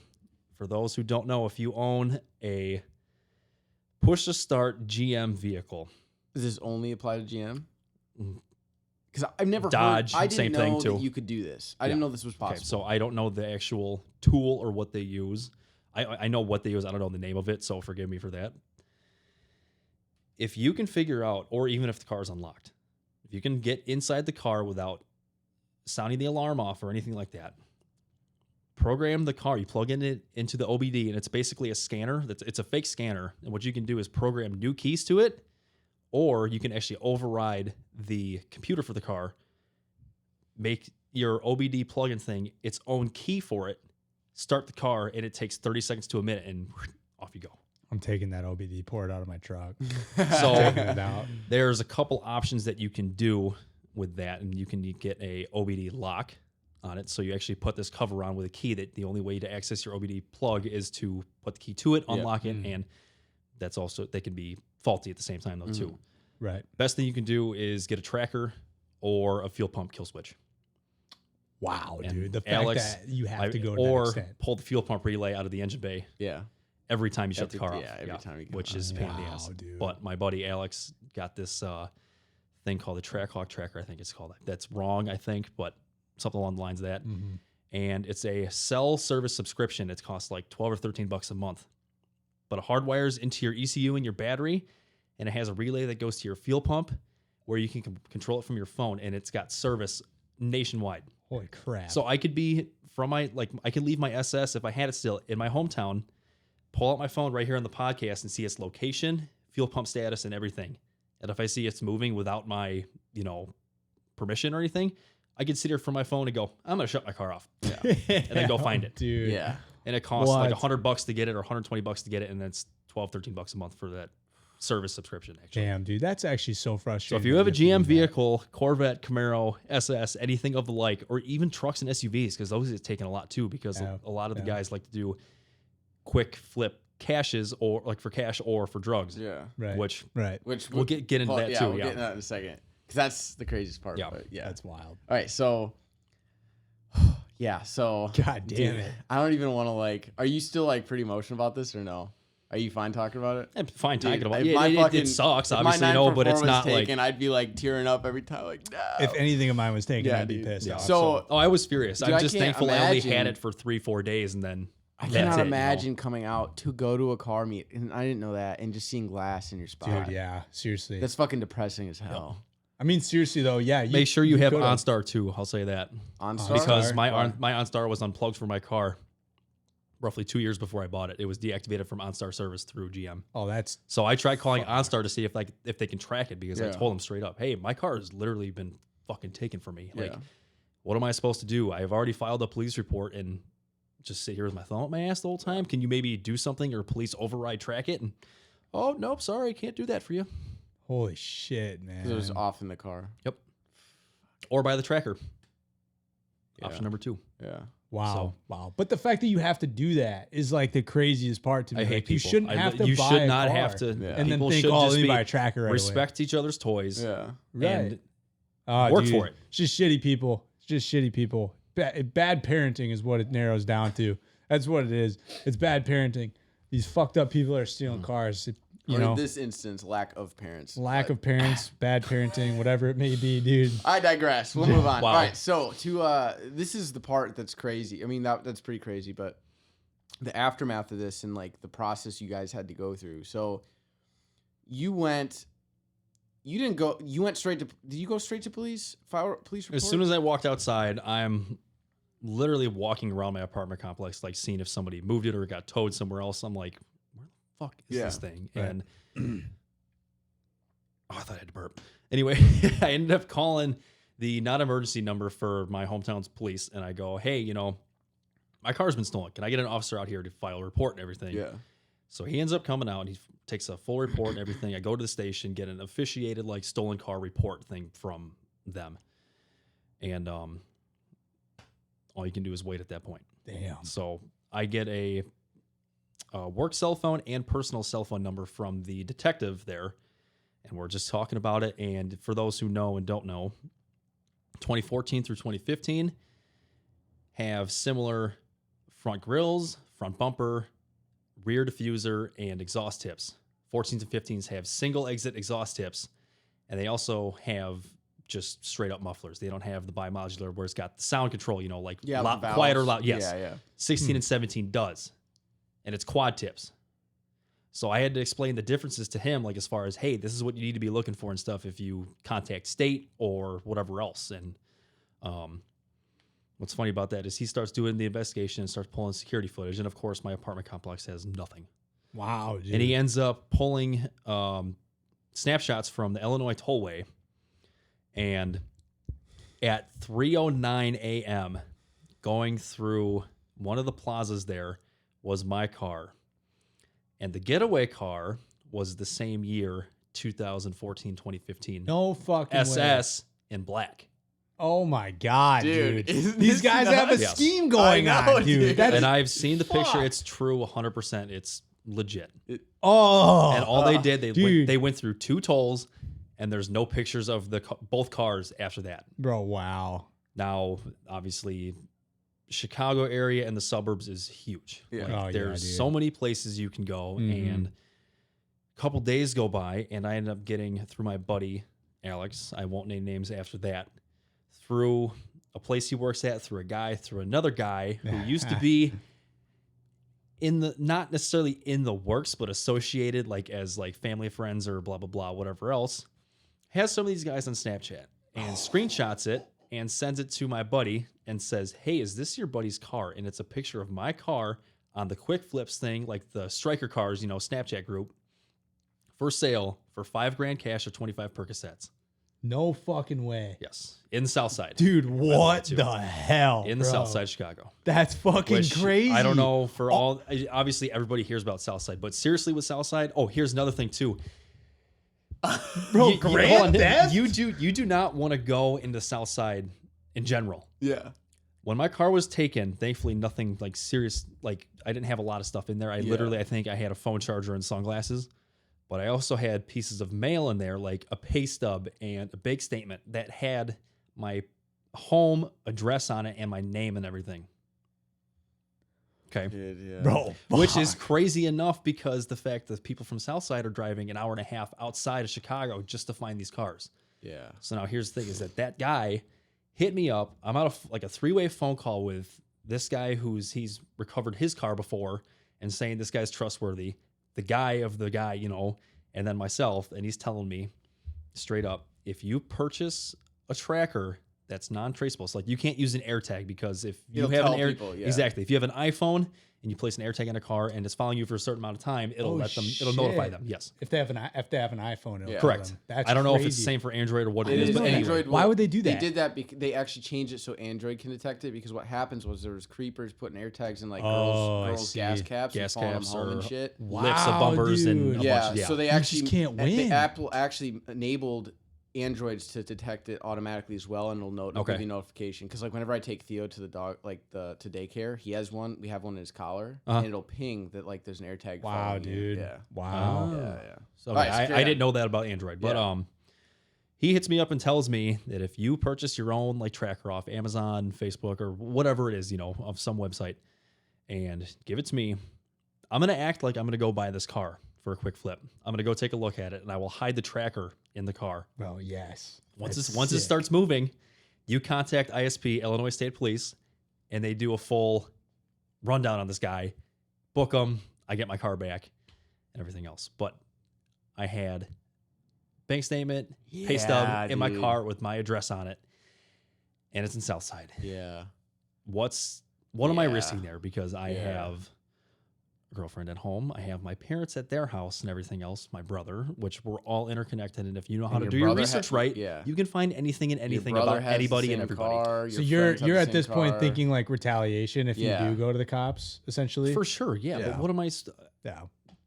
for those who don't know, if you own a push-to-start GM vehicle, Does this only apply to GM? Mm. Because I've never Dodge, heard. I didn't same know thing, that too. you could do this. I didn't know this was okay, possible. so I don't know the actual tool or what they use. I know what they use. I don't know the name of it, so forgive me for that. If you can figure out, or even if the car is unlocked, if you can get inside the car without sounding the alarm off or anything like that, program the car. You plug in it into the OBD, and it's basically a scanner. It's a fake scanner, and what you can do is program new keys to it, or you can actually override the computer for the car, make your OBD plugin thing its own key for it, start the car, and it takes 30 seconds to a minute, and off you go. I'm taking that OBD, pour it out of my truck. So Taking it out. there's a couple options that you can do with that, and you can get a OBD lock on it. So you actually put this cover on with a key that the only way to access your OBD plug is to put the key to it, unlock it, and that's also, they can be faulty at the same time though too. Right. Best thing you can do is get a tracker or a fuel pump kill switch. Wow, And dude. The fact Alex, that you have to go to or that extent. pull the fuel pump relay out of the engine bay yeah. every time you shut the Every- car off. yeah, every time you go which on. is a pain in the Wow, ass. dude. But my buddy Alex got this thing called the Trackhawk Tracker, I think it's called. That's wrong, I think, but something along the lines of that. And it's a cell service subscription. It costs like $12 or $13 a month. But it hardwires into your ECU and your battery, and it has a relay that goes to your fuel pump where you can control it from your phone, and it's got service nationwide. Holy crap. So I could be I could leave my SS if I had it still in my hometown, pull out my phone right here on the podcast and see its location, fuel pump status, and everything. And if I see it's moving without my, permission or anything, I can sit here from my phone and go, I'm going to shut my car off. Yeah. And then go find it. Dude. Yeah. And it costs like What? $100 to get it or $120 to get it. And then it's $12, $13 a month for that service subscription, actually. Damn, dude, that's actually so So frustrating. if you have a that you have GM to do that. vehicle, Corvette, Camaro, SS, anything of the like, or even trucks and SUVs, because those get taken a lot too, because Yeah. a lot of the Yeah. guys like to do quick flip caches or like for cash or for drugs, Yeah. Right. which Right. Which we'll get into that yeah, too. We'll Yeah. get into that in a second. Because that's the craziest part. Yeah. But yeah. That's wild. All right. So, yeah. So, God damn dude, it. I don't even want to are you still pretty emotional about this or no? Are you fine talking about it? I'm fine talking Dude, about if it. my Yeah, fucking- it sucks, if my obviously, 9 no, for but 4 it's was not taken, like. I'd be tearing up every time. No. If anything of mine was taken, Yeah, I'd be dude. pissed Yeah. off. So- Oh, I was furious. Dude, I I'm just can't thankful I only had imagine- it for 3-4 days and then. I that's cannot it, imagine coming out to go to a car meet, and I didn't know that, and just seeing glass in your spot. dude, yeah, seriously. That's fucking depressing as hell. I mean, seriously though, yeah. Make sure you have coulda- OnStar too. I'll say that. OnStar? Because OnStar? my Why? OnStar was unplugged from my car roughly 2 years before I bought it. It was deactivated from OnStar service through GM. Oh, that's So I tried calling OnStar to see if they can track it because I Yeah. told them straight up, hey, my car has literally been fucking taken from me. Like, Yeah. what am I supposed to do? I have already filed a police report and just sit here with my thumb up my ass the whole time. Can you maybe do something or police override track it? And oh nope, sorry, can't do that for you. holy shit, man. 'Cause it was off in the car. Yep. Or by the tracker. Yeah. Option number 2. Yeah. Wow, So- wow. But the fact that you have to do that is like the craziest part to me. I hate Like, people. you shouldn't have to You buy should a not car have to. Yeah. and then people think, should oh, just let me be- buy a tracker right away. respect each other's toys. Yeah. Right. And Oh, work dude, for it. It's just shitty people. It's just shitty people. Bad parenting is what it narrows down to. That's what it is. It's bad parenting. These fucked up people are stealing cars. You Or know, in this instance, lack of parents. lack But of parents, bad parenting, whatever it may be, dude. I digress. We'll move on. Wow. All right. So this is the part that's crazy. I mean, that's pretty crazy, but the aftermath of this and the process you guys had to go through. So you went straight to, did you go straight to police report? as soon as I walked outside, I'm literally walking around my apartment complex, like seeing if somebody moved it or it got towed somewhere else. I'm like, where the fuck is Yeah. this thing? Right. And I thought I had to burp. Anyway, I ended up calling the non-emergency number for my hometown's police, and I go, hey, my car's been stolen. Can I get an officer out here to file a report and everything? Yeah. So he ends up coming out and he takes a full report and everything. I go to the station, get an officiated stolen car report thing from them. And all you can do is wait at that point. Damn. So I get a work cell phone and personal cell phone number from the detective there. And we're just talking about it. And for those who know and don't know, 2014 through 2015 have similar front grills, front bumper, rear diffuser, and exhaust tips. 14s and 15s have single exit exhaust tips. And they also have just straight up mufflers. They don't have the bi-modular where it's got the sound control, Yeah. loud, the quiet or valves. loud. Yes. Yeah. Yeah. 16 and 17 does. And it's quad tips. So I had to explain the differences to him, as far as, hey, this is what you need to be looking for and stuff if you contact state or whatever else. And what's funny about that is he starts doing the investigation and starts pulling security footage. And of course, my apartment complex has nothing. Wow, dude. And he ends up pulling snapshots from the Illinois tollway. And at 3:09 a.m., going through one of the plazas there was my car. And the getaway car was the same year, 2014, 2015. no fucking way. SS in black. Oh my god, Dude, dude. isn't These this guys have a nuts? Yes. scheme going I know, on, dude. dude. That's And I've seen the picture. fuck. It's true 100%. It's legit. oh, And all they did, dude. they went through 2 tolls, and there's no pictures of both cars after that. bro. Wow. Now, obviously, Chicago area and the suburbs is huge. Yeah. Like, Oh, yeah, there's dude. so many places you can go. Mhm. And a couple days go by, and I ended up getting through my buddy, Alex. I won't name names after that. Through a place he works at, through a guy, through another guy who used to be not necessarily in the works, but associated as family friends or blah, blah, blah, whatever else, has some of these guys on Snapchat and screenshots it and sends it to my buddy and says, hey, is this your buddy's car? And it's a picture of my car on the quick flips thing, like the striker cars, Snapchat group, for sale for $5,000 cash or 25 Percocets. No fucking way. Yes, in the South Side. Dude, what the hell? In the bro? South Side of Chicago. That's fucking Which, crazy. I don't know for all. Obviously, everybody hears about South Side, but seriously, with South Side, here's another thing too. Bro, hold on, Grand Theft? you do not want to go into South Side in general. Yeah. When my car was taken, thankfully nothing like serious. Like I didn't have a lot of stuff in there. I think I had a phone charger and sunglasses, but I also had pieces of mail in there, like a pay stub and a bank statement that had my home address on it and my name and everything. Okay. Bro, Which is fuck. crazy enough because the fact that people from Southside are driving an hour and a half outside of Chicago just to find these cars. Yeah. So now here's the thing is that guy hit me up. I'm out of like a 3-way phone call with this guy he's recovered his car before and saying this guy's trustworthy. The guy of the guy, and then myself. And he's telling me straight up, if you purchase a tracker that's non-traceable, so like you can't use an AirTag because if you It'll have an tell people, yeah. exactly, if you have an iPhone and you place an AirTag in a car and it's following you for a certain amount of time, it'll it'll notify shit. them. Yes. If they have an iPhone, it'll Yeah. tell Correct. them. That's I don't know if it's crazy. the same for Android or what It it is, is but anyway. Android. Why would they do that? They did that because they actually changed it so Android can detect it. Because what happens was there was creepers putting AirTags in like I girls' gas see. caps, Gas and following caps them home or and shit. lips of Wow, bumpers and dude. a Yeah, bunch. Yeah. so they You actually just can't the win. Apple actually enabled Androids to detect it automatically as well, and it'll Okay. give you notification. Because like whenever I take Theo to the dog, to daycare, he has one. We have one in his collar, Uh-huh. and it'll ping that like there's an AirTag. Wow, following you. dude. Yeah. Wow. Yeah. So All right, I straight didn't on. know that about Android, but Yeah. he hits me up and tells me that if you purchase your own like tracker off Amazon, Facebook, or whatever it is, of some website, and give it to me, I'm gonna act like I'm gonna go buy this car for a quick flip. I'm gonna go take a look at it, and I will hide the tracker in the car. Bro, yes. Once That's it sick. starts moving, you contact ISP, Illinois State Police, and they do a full rundown on this guy, book him, I get my car back, and everything else. But I had bank statement, pay stub in my dude. car with my address on it, and it's in Southside. Yeah. What am I Yeah. risking there? Because I Yeah. have a girlfriend at home, I have my parents at their house and everything else, my brother, which we're all interconnected. And if you know how And to your do your brother research ha- right, yeah. you can find anything and Your anything brother about has the anybody same and everybody. car, So your friends have you're the at same this point car. thinking like retaliation if Yeah. you do go to the cops, essentially. For sure, yeah. Yeah. But what am I? Yeah.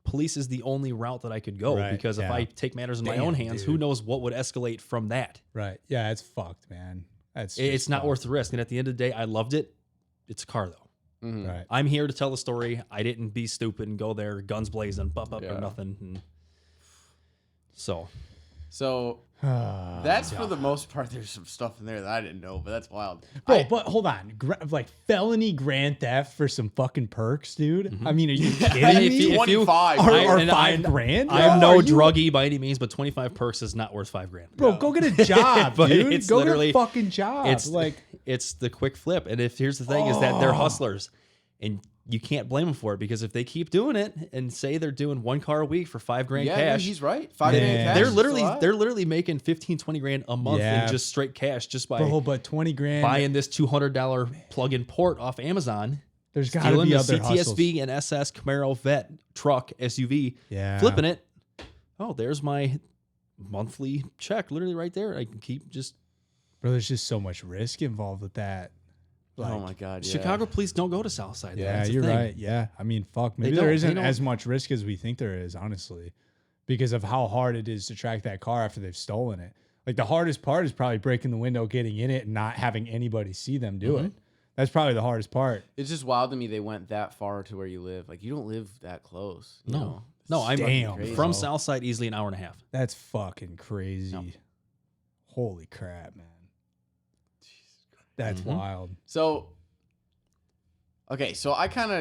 Police is the only route that I could go Right, because if yeah. I take matters in my Damn, own hands, who dude. knows what would escalate from that? Right. Yeah, it's fucked, man. It's It's not fucked. worth the risk. And at the end of the day, I loved it. It's a car though. Mhm. Right. I'm here to tell the story. I didn't be stupid and go there guns blazing, buff up Yeah. or nothing. And so So that's for the most part. There's some stuff in there that I didn't know, but that's wild. Bro, but hold on. Like felony grand theft for some fucking perks, dude. I mean, are you kidding If me? you- 25. Or, I- or and $5,000? I'm Bro, no are you- druggie by any means, but 25 perks is not worth $5,000. Bro, go get a job, But dude. it's Go get literally- a fucking job. It's like, it's the quick flip. And if here's the thing is that they're hustlers and you can't blame them for it because if they keep doing it and say they're doing one car a week for $5,000 Yeah, cash, he's right. 5 Yeah. grand cash. they're is a literally lot. they're literally making 15-20 grand a month Yeah. in just straight cash just by bro, but 20 grand. buying this $200 plug-in port off Amazon, There's got to stealing be the other hustles. CTSV and SS Camaro Vet truck SUV, Yeah. flipping it. Oh, there's my monthly check, literally right there. I can keep just Bro, there's just so much risk involved with that. Like, Oh my god. Yeah. Chicago police don't go to Southside. Yeah, That's the you're thing. right. Yeah. I mean, fuck. Maybe don't- there they isn't don't- as much risk as we think there is, honestly, because of how hard it is to track that car after they've stolen it. Like, the hardest part is probably breaking the window, getting in it, and not having anybody see them do it. That's probably the hardest part. It's just wild to me they went that far to where you live. Like you don't live that close. You No. know? No, I'm Damn, crazy. from bro. Southside easily an hour and a half. That's fucking crazy. No. Holy crap, man. That's Mhm. wild. So, okay, so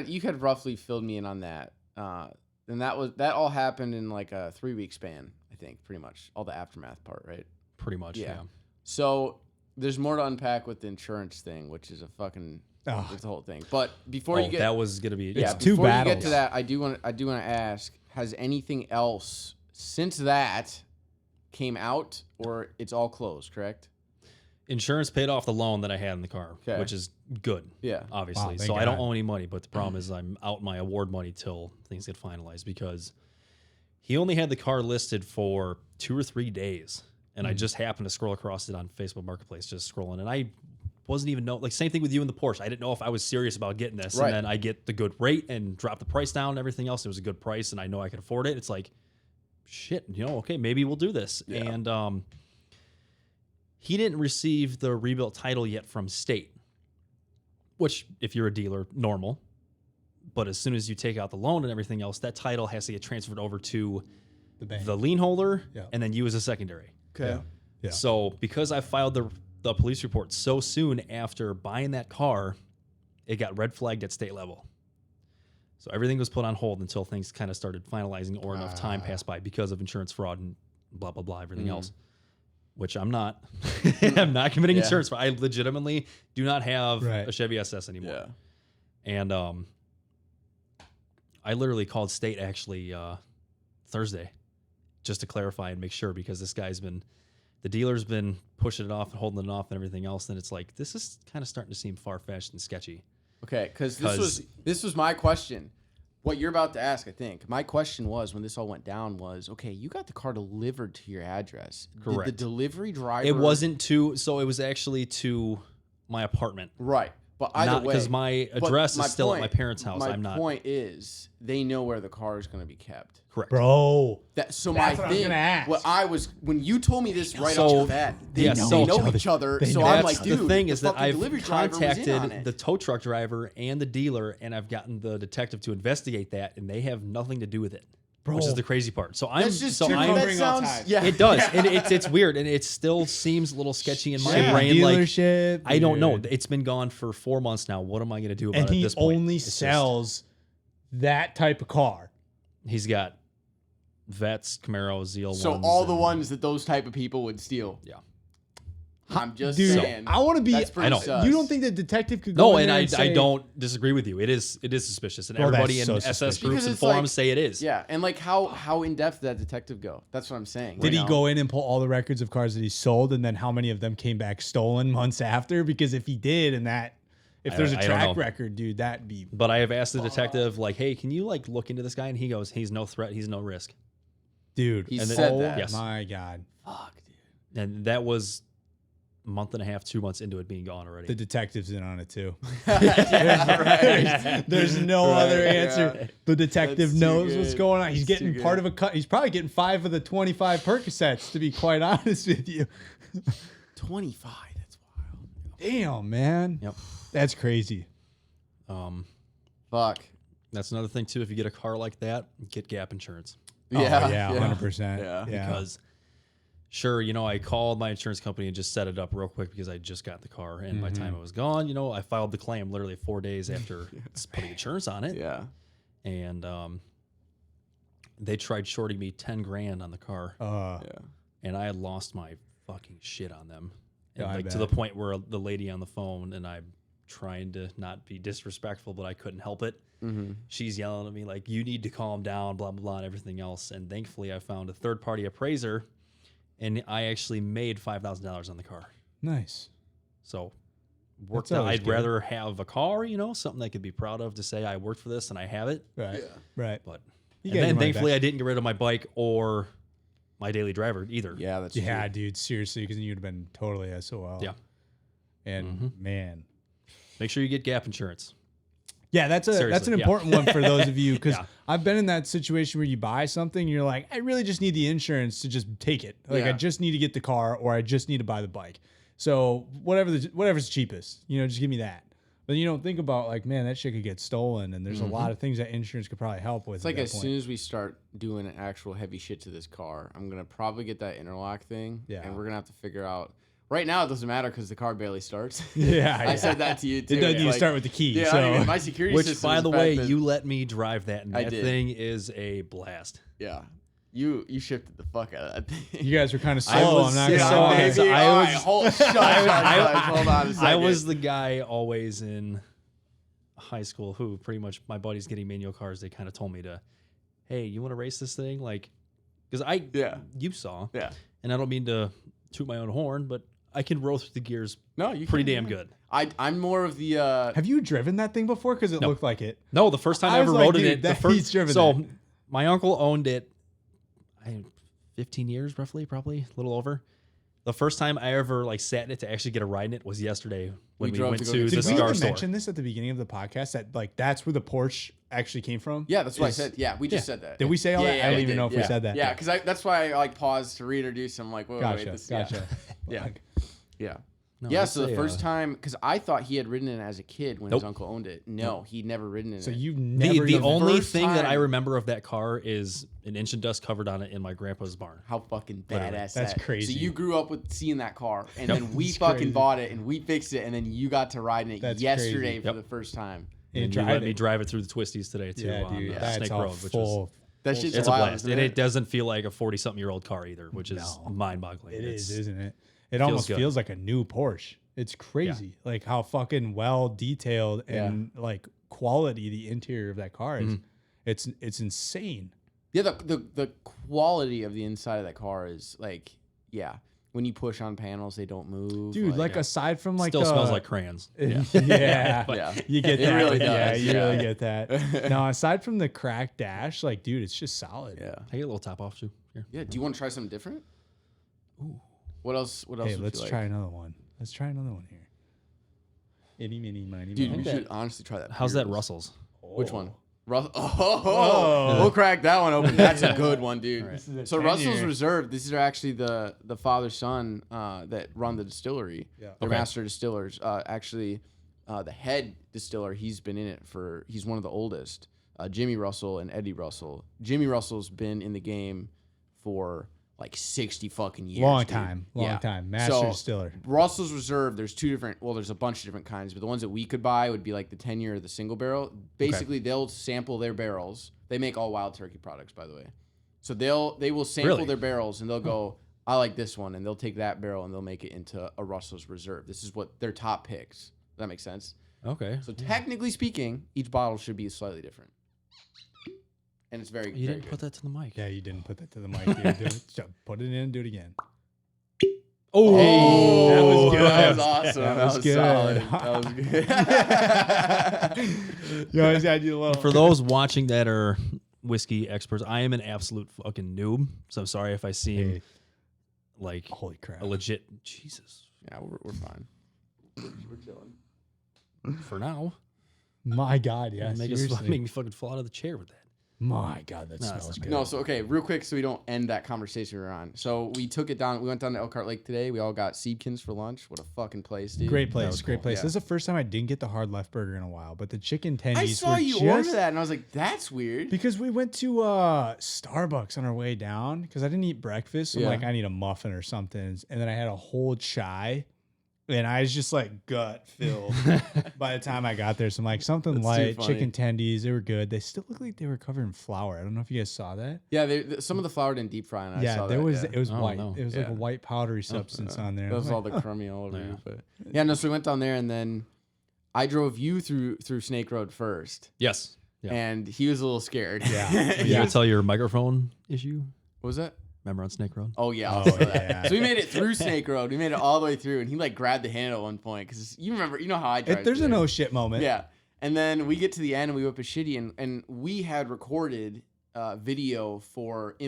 you had roughly filled me in on that, and that all happened in like a 3-week span, I think, pretty much all the aftermath part, right? Pretty much, yeah. So there's more to unpack with the insurance thing, which is a fucking Ugh. it's the whole thing. But before you get that was gonna be yeah, two before you get battles. to that, I do want to ask: has anything else since that came out, or it's all closed? Correct? insurance paid off the loan that I had in the car, Okay. which is good. Yeah. Obviously. Wow, thank So I don't God. owe any money, but the problem is I'm out my award money till things get finalized because he only had the car listed for 2 or 3 days. And I just happened to scroll across it on Facebook Marketplace, just scrolling. And I wasn't even like same thing with you in the Porsche. I didn't know if I was serious about getting this. Right. And then I get the good rate and drop the price down and everything else. It was a good price and I know I could afford it. It's like, shit, okay, maybe we'll do this. Yeah. And he didn't receive the rebuilt title yet from state, which if you're a dealer, normal. But as soon as you take out the loan and everything else, that title has to get transferred over to The bank. the lien holder Yeah. and then you as a secondary. Okay. Yeah. So because I filed the police report so soon after buying that car, it got red flagged at state level. So everything was put on hold until things kind of started finalizing or enough time passed by because of insurance fraud and blah, blah, blah, everything else, which I'm not. I'm not committing Yeah. insurance fraud. I legitimately do not have Right. a Chevy SS anymore. Yeah. And I literally called state actually Thursday just to clarify and make sure because this guy's been, the dealer's been pushing it off and holding it off and everything else. And it's like, this is kind of starting to seem far-fetched and sketchy. Okay, because this was my question. What you're about to ask, I think. My question was when this all went down was, okay, you got the car delivered to your address. Correct. Did the delivery driver? It wasn't to, so it was actually to my apartment. Right, but either Not way, because my but address my is still at point- my parents' house. My I'm not. point is, they know where the car is going to be kept. Correct. Bro. So That's my what I was thing, gonna ask. what I was when you told me this right So, off the bat, they yeah, know, so- each other. They So know. I'm That's like, dude, the thing is that fucking I've delivery driver was in contacted on it. the tow truck driver and the dealer, and I've gotten the detective to investigate that, and they have nothing to do with it, which is the crazy part. So I'm That's just so too- I'm that covering all sounds ties. yeah. it does, and it's weird, and it still seems a little sketchy in my Yeah, brain. Like dealership. I don't know. dude. It's been gone for 4 months now. What am I going to do about And it at he this point? only It's just- sells that type of car. He's got Vets, Camaros, ZL1s. So all the and- ones that those type of people would steal. Yeah. I'm just Dude, saying. I want to be. That's pretty I know. sus. You don't think the detective could go No, in and there I say, don't disagree with you. It is suspicious, and Well, everybody that's in so SS suspicious. groups Because and it's forums like- say it is. Yeah, and like how in depth did that detective go? That's what I'm saying. Did You he know? go in and pull all the records of cars that he sold, and then how many of them came back stolen months after? Because if he did, and that, if there's a I don't track know. record, dude, that'd be But I have asked the detective, like, hey, can you like look into this guy? And he goes, he's no threat, he's no risk. dude. He And then- said oh that. Yes. my god, Fuck, dude. And that was a month and a half, 2 months into it being gone already. the detective's in on it too. Yeah, right. There's no Right, other answer. yeah. The detective That's too knows what's good. going on. He's That's getting too part good. of a cut. He's probably getting 5 of the 25 Percocets, to be quite honest with you. 25. That's wild. Damn, man. Yep. That's crazy. Fuck. That's another thing too. If you get a car like that, get gap insurance. Oh, yeah, 100%. Yeah. Because sure, I called my insurance company and just set it up real quick because I just got the car, and by the time it was gone, I filed the claim literally 4 days after putting insurance on it. Yeah. And they tried shorting me 10 grand on the car, Yeah. and I had lost my fucking shit on them. And Yeah, I like to the bet. point where the lady on the phone, and I'm trying to not be disrespectful, but I couldn't help it. Mm-hmm. She's yelling at me like, you need to calm down, blah, blah, blah, and everything else. And thankfully I found a third-party appraiser, and I actually made $5,000 on the car. Nice. So worked That's out. always I'd good. rather have a car, something I could be proud of to say I worked for this and I have it. Right. Yeah. Right. But You and gotta then get money thankfully back. I didn't get rid of my bike or my daily driver either. Yeah, that's Yeah, true. dude, seriously, because you'd have been totally SOL. Yeah. And man. Make sure you get gap insurance. Yeah, that's an Seriously, yeah. important one for those of you, because Yeah. I've been in that situation where you buy something, and you're like, I really just need the insurance to just take it. Like, I Yeah. just need to get the car, or I just need to buy the bike. So whatever's cheapest, just give me that. But you don't think about like, man, that shit could get stolen, and there's a lot of things that insurance could probably help with. It's like as soon as we start doing actual heavy shit to this car, I'm gonna probably get that interlock thing. Yeah. And we're gonna have to figure out. Right now, it doesn't matter because the car barely starts. Yeah, I said that to you too. It does, you Like, start with the key. Yeah, so. I don't even- my security Which, system by is the bad, way, but- you let me drive that, and I that did. thing is a blast. Yeah. You shifted the fuck out of that thing. You guys were kind of I slow. was- I'm not yeah, gonna so lie. I- Maybe- I all was- right, hold on a second. I was the guy always in high school who pretty much my buddies getting manual cars. They kind of told me to, hey, you want to race this thing? Like, because Yeah. you saw, Yeah. and I don't mean to toot my own horn, but I can roll through the gears No, you pretty can, damn yeah. good. I'm more of the. Have you driven that thing before? Because it looked like it. No, the first time I I was ever like, rode in dude, it, the that- he's first driven so that. my uncle owned it 15 years roughly, probably a little over. The first time I ever like sat in it to actually get a ride in it was yesterday when We we drove went to go to get the Did we cigar even store. mention this at the beginning of the podcast that like that's where the Porsche actually came from? Yeah, that's what I Is- said. Yeah, we just said that. Did we say all that? I don't we even did. know if we Yeah. said that. Yeah, because that's why I like paused to reintroduce him. Like, wait, Gotcha. this, Gotcha. Yeah. Like, Yeah. No, Yeah, let's so the say, first time, because I thought he had ridden it as a kid when his Nope. uncle owned it. No, he'd never ridden in so it. you've the never even- only first thing that I time- remember of that car is an inch of dust covered on it in my grandpa's barn. How fucking Literally. badass That's that. crazy. So you grew up with seeing that car, and Yep. then we That's fucking crazy. bought it, and we fixed it, and then you got to ride in it That's yesterday crazy. for Yep. the first time. and And you drive let me it. drive it through the twisties today too Yeah, on dude, Snake that's all Road, which was full. That shit's it's a wild, blast. isn't It doesn't feel like a 40-something-year-old car either, which is No. mind-boggling. It It's- is, isn't it? It almost good. feels like a new Porsche. It's crazy, like how fucking well detailed and like quality the interior of that car is. It's insane. Yeah, the quality of the inside of that car is like, yeah. When you push on panels, they don't move. Dude, like aside from like Still the, smells like crayons. yeah, Yeah. you get It that. really Yeah, does, you yeah. really get that. No, aside from the cracked dash, like, dude, it's just solid. Yeah. I get a little top off too. Here. Yeah. Do you want to try something different? Ooh. What else? What else? Hey, would let's you like? try another one. Let's try another one here. Itty, mini, miny, Dude, moe. we should honestly try that. How's that Peerless. Russell's? Which one? We'll crack that one open. That's a good one, dude. This is a So 10 Russell's year. Reserve. These are actually the father son that run the distillery. Yeah. They're Okay. master distillers. Actually, the head distiller. He's been in it for. He's one of the oldest. Jimmy Russell and Eddie Russell. Jimmy Russell's been in the game for like 60 fucking years. Long dude. time. Yeah. Long time. Master So, distiller. Russell's Reserve, there's two different, well, there's a bunch of different kinds, but the ones that we could buy would be like the 10-year or the single barrel. Basically, they'll sample their barrels. They make all Wild Turkey products, by the way. So they will sample Really? their barrels and they'll go, I like this one, and they'll take that barrel and they'll make it into a Russell's Reserve. This is what their top picks. Does that make sense? Okay. So technically speaking, each bottle should be slightly different. And it's very, You very didn't put that to the mic. Yeah, you didn't put that to the mic. Dude. Do it. So put it in and do it again. Oh, Hey, that was good. That was awesome. That That was was good. solid. That was good. You always had you a little. For those watching that are whiskey experts, I am an absolute fucking noob. So I'm sorry if I seem Hey, like holy crap. a legit Jesus. Yeah, we're fine. We're chilling. For now, My God, yeah. make seriously. me fucking fall out of the chair with that. My God, that No, that's smells not good. No, so okay, real quick, so we don't end that conversation we're on. So we took it down. We went down to Elkhart Lake today. We all got Siebkins for lunch. What a fucking place, dude. Great place, was great cool. place. Yeah. This is the first time I didn't get the hard left burger in a while, but the chicken tendies I saw were you just, order that, and I was like, "That's weird." because we went to Starbucks on our way down because I didn't eat breakfast. So Yeah. I'm like, I need a muffin or something, and then I had a whole chai, and I was just like gut filled by the time I got there. So I'm like, something That's too light, funny. chicken tendies. They were good. They still look like they were covered in flour. I don't know if you guys saw that. Yeah, some of the flour didn't deep fry, and I Yeah, saw there that, was. yeah. It was Oh, white. no. It was like a Yeah. white powdery substance on there. That was I'm all like, the crummy all over Yeah. you. But yeah, no. So we went down there, and then I drove you through Snake Road first, Yes. Yeah. and he was a little scared. Yeah. Are you Yeah. gonna tell your microphone issue? What was that? Remember on Snake Road? Oh yeah, Oh, I'll say that. yeah. So we made it through Snake Road. We made it all the way through, and he like grabbed the handle at one point because you remember, you know how I drive. There's through a there. no shit moment. Yeah, and then we get to the end, and we whip a shitty, and we had recorded video for the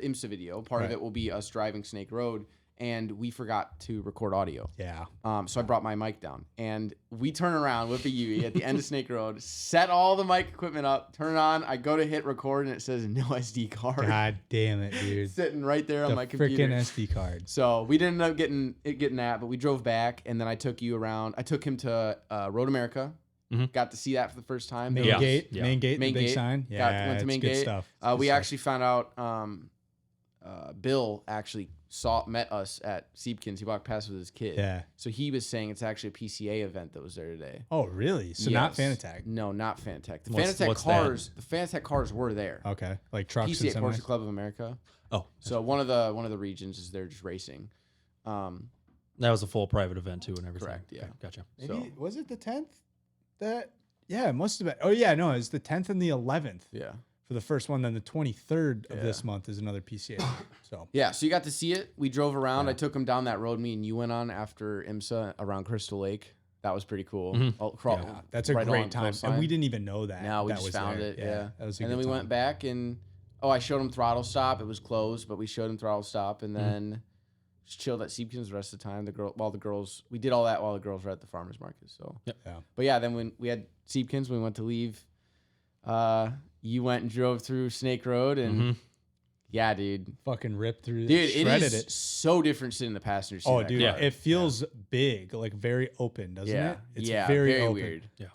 IMSA video. Part of Right. it will be us driving Snake Road, and we forgot to record audio. Yeah. So I brought my mic down, and we turn around with the UE at the end of Snake Road, set all the mic equipment up, turn it on. I go to hit record, and it says no SD card. God damn it, dude. Sitting right there on The my computer. freaking SD card. So we didn't end up getting that, but we drove back, and then I took you around. I took him to Road America. Mhm. Got to see that for the first time. Main It was- gate, Yeah. main gate, Main the big gate. sign. Yeah, went to main it's good gate. stuff. It's good We stuff. actually found out Bill actually met us at Siebkins. He walked past with his kid. Yeah. So he was saying it's actually a PCA event that was there today. Oh, really? So not Yes. Fanatec. No, not Fanatec. The What's Fanatec that? cars. The Fanatec cars were there. Okay, like trucks PCA and Porsche semis. Club of America. Oh, So one of the regions is there just racing. that was a full private event too, and everything. Correct, yeah. Okay, gotcha. Maybe So- was it the 10th? That yeah, it must have been. Oh yeah, no, it was the 10th and the 11th Yeah. for the first one. Then the 23rd of this month is another PCA. So Yeah, so you got to see it. We drove around. I took him down that road me and you went on after IMSA around Crystal Lake. That was pretty cool. that's a right great along time, coastline. and we didn't even know that. No, we that just was found there. it. Yeah. That was a And then good we time. went back and I showed him throttle stop. It was closed, but we showed him throttle stop and then just chilled at Seepkins the rest of the time. We did all that while the girls were at the farmers market. So, but yeah, then when we had Seepkins, we went to leave. You went and drove through Snake Road and. Yeah, dude. Fucking ripped through. Dude, shredded it is so different sitting in the passenger seat. Oh, of that dude, car. it feels big, like very open, doesn't Yeah. it? It's Yeah, very, very open. weird. Yeah.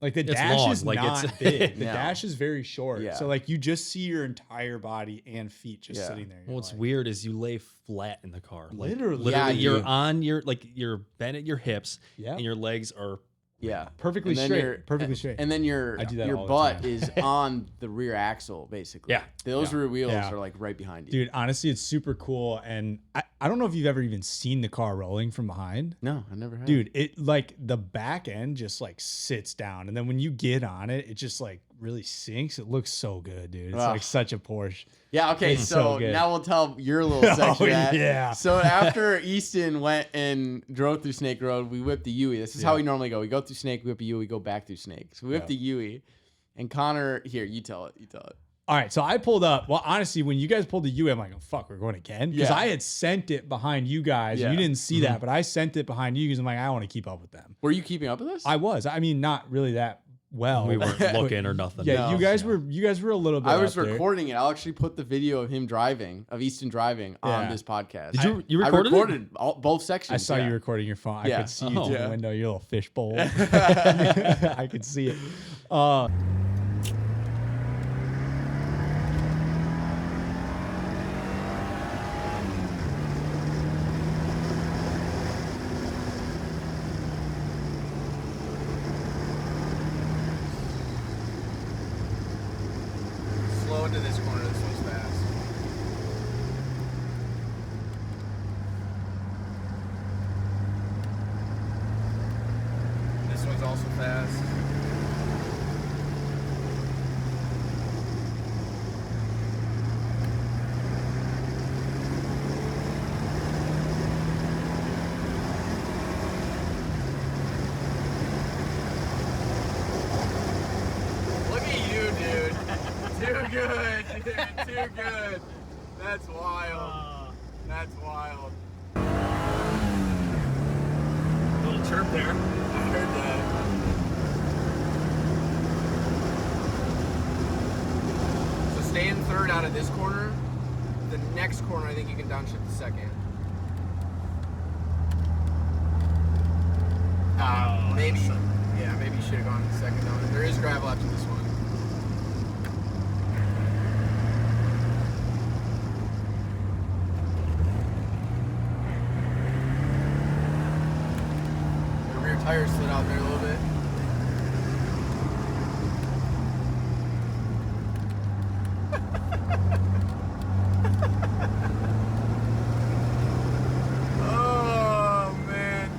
Like the It's dash long, is like, not it's- big. The No. dash is very short. Yeah. So like you just see your entire body and feet just Yeah. sitting there. Well, what's weird is you lay flat in the car. Like, Literally. Yeah, you're dude. on you're bent at your hips, Yeah. and your legs are Yeah. Perfectly And then straight. you're- Perfectly straight. And then your I do that all the butt time. is on the rear axle, basically. Yeah. Those rear wheels Yeah. are like right behind you. Dude, honestly, it's super cool. And I don't know if you've ever even seen the car rolling from behind. No, I never have. Dude, it like the back end just like sits down. And then when you get on it, it just like really sinks. It looks so good, dude. It's Ugh. like such a Porsche. Yeah, okay, It's so so good. now we'll tell your little section of that. yeah. So after Easton went and drove through Snake Road, we whipped the Yui. This is how we normally go. We go through Snake, we whip a Yui, we go back through Snake. So we whipped the Yui. And Connor, here, you tell it. All right, so I pulled up. Well, honestly, when you guys pulled the U, I'm like, oh, fuck, we're going again? Because Yeah. I had sent it behind you guys. Yeah. You didn't see that, but I sent it behind you because I'm like, I want to keep up with them. Were you keeping up with us? I was. I mean, not really that well. we weren't looking or nothing. Yeah, No. you guys were a little bit. I was up there. recording it. I'll actually put the video of him driving, of Easton driving, on Yeah. this podcast. Did you I recorded it? recorded both sections. I saw yeah. you recording your phone. I Yeah. could see you Oh. through Yeah. the window, your little fishbowl. I could see it. Slow into this corner. This one's fast. This one's also fast. Look at you, dude. Too good, dude. Too good. That's wild. That's wild. Little chirp there. I heard that. So stay in third out of this corner. The next corner, I think you can downshift to second. Maybe. Yeah, maybe you should have gone to second though. There is gravel after this one. The rear tire slid out there a little bit. Oh man,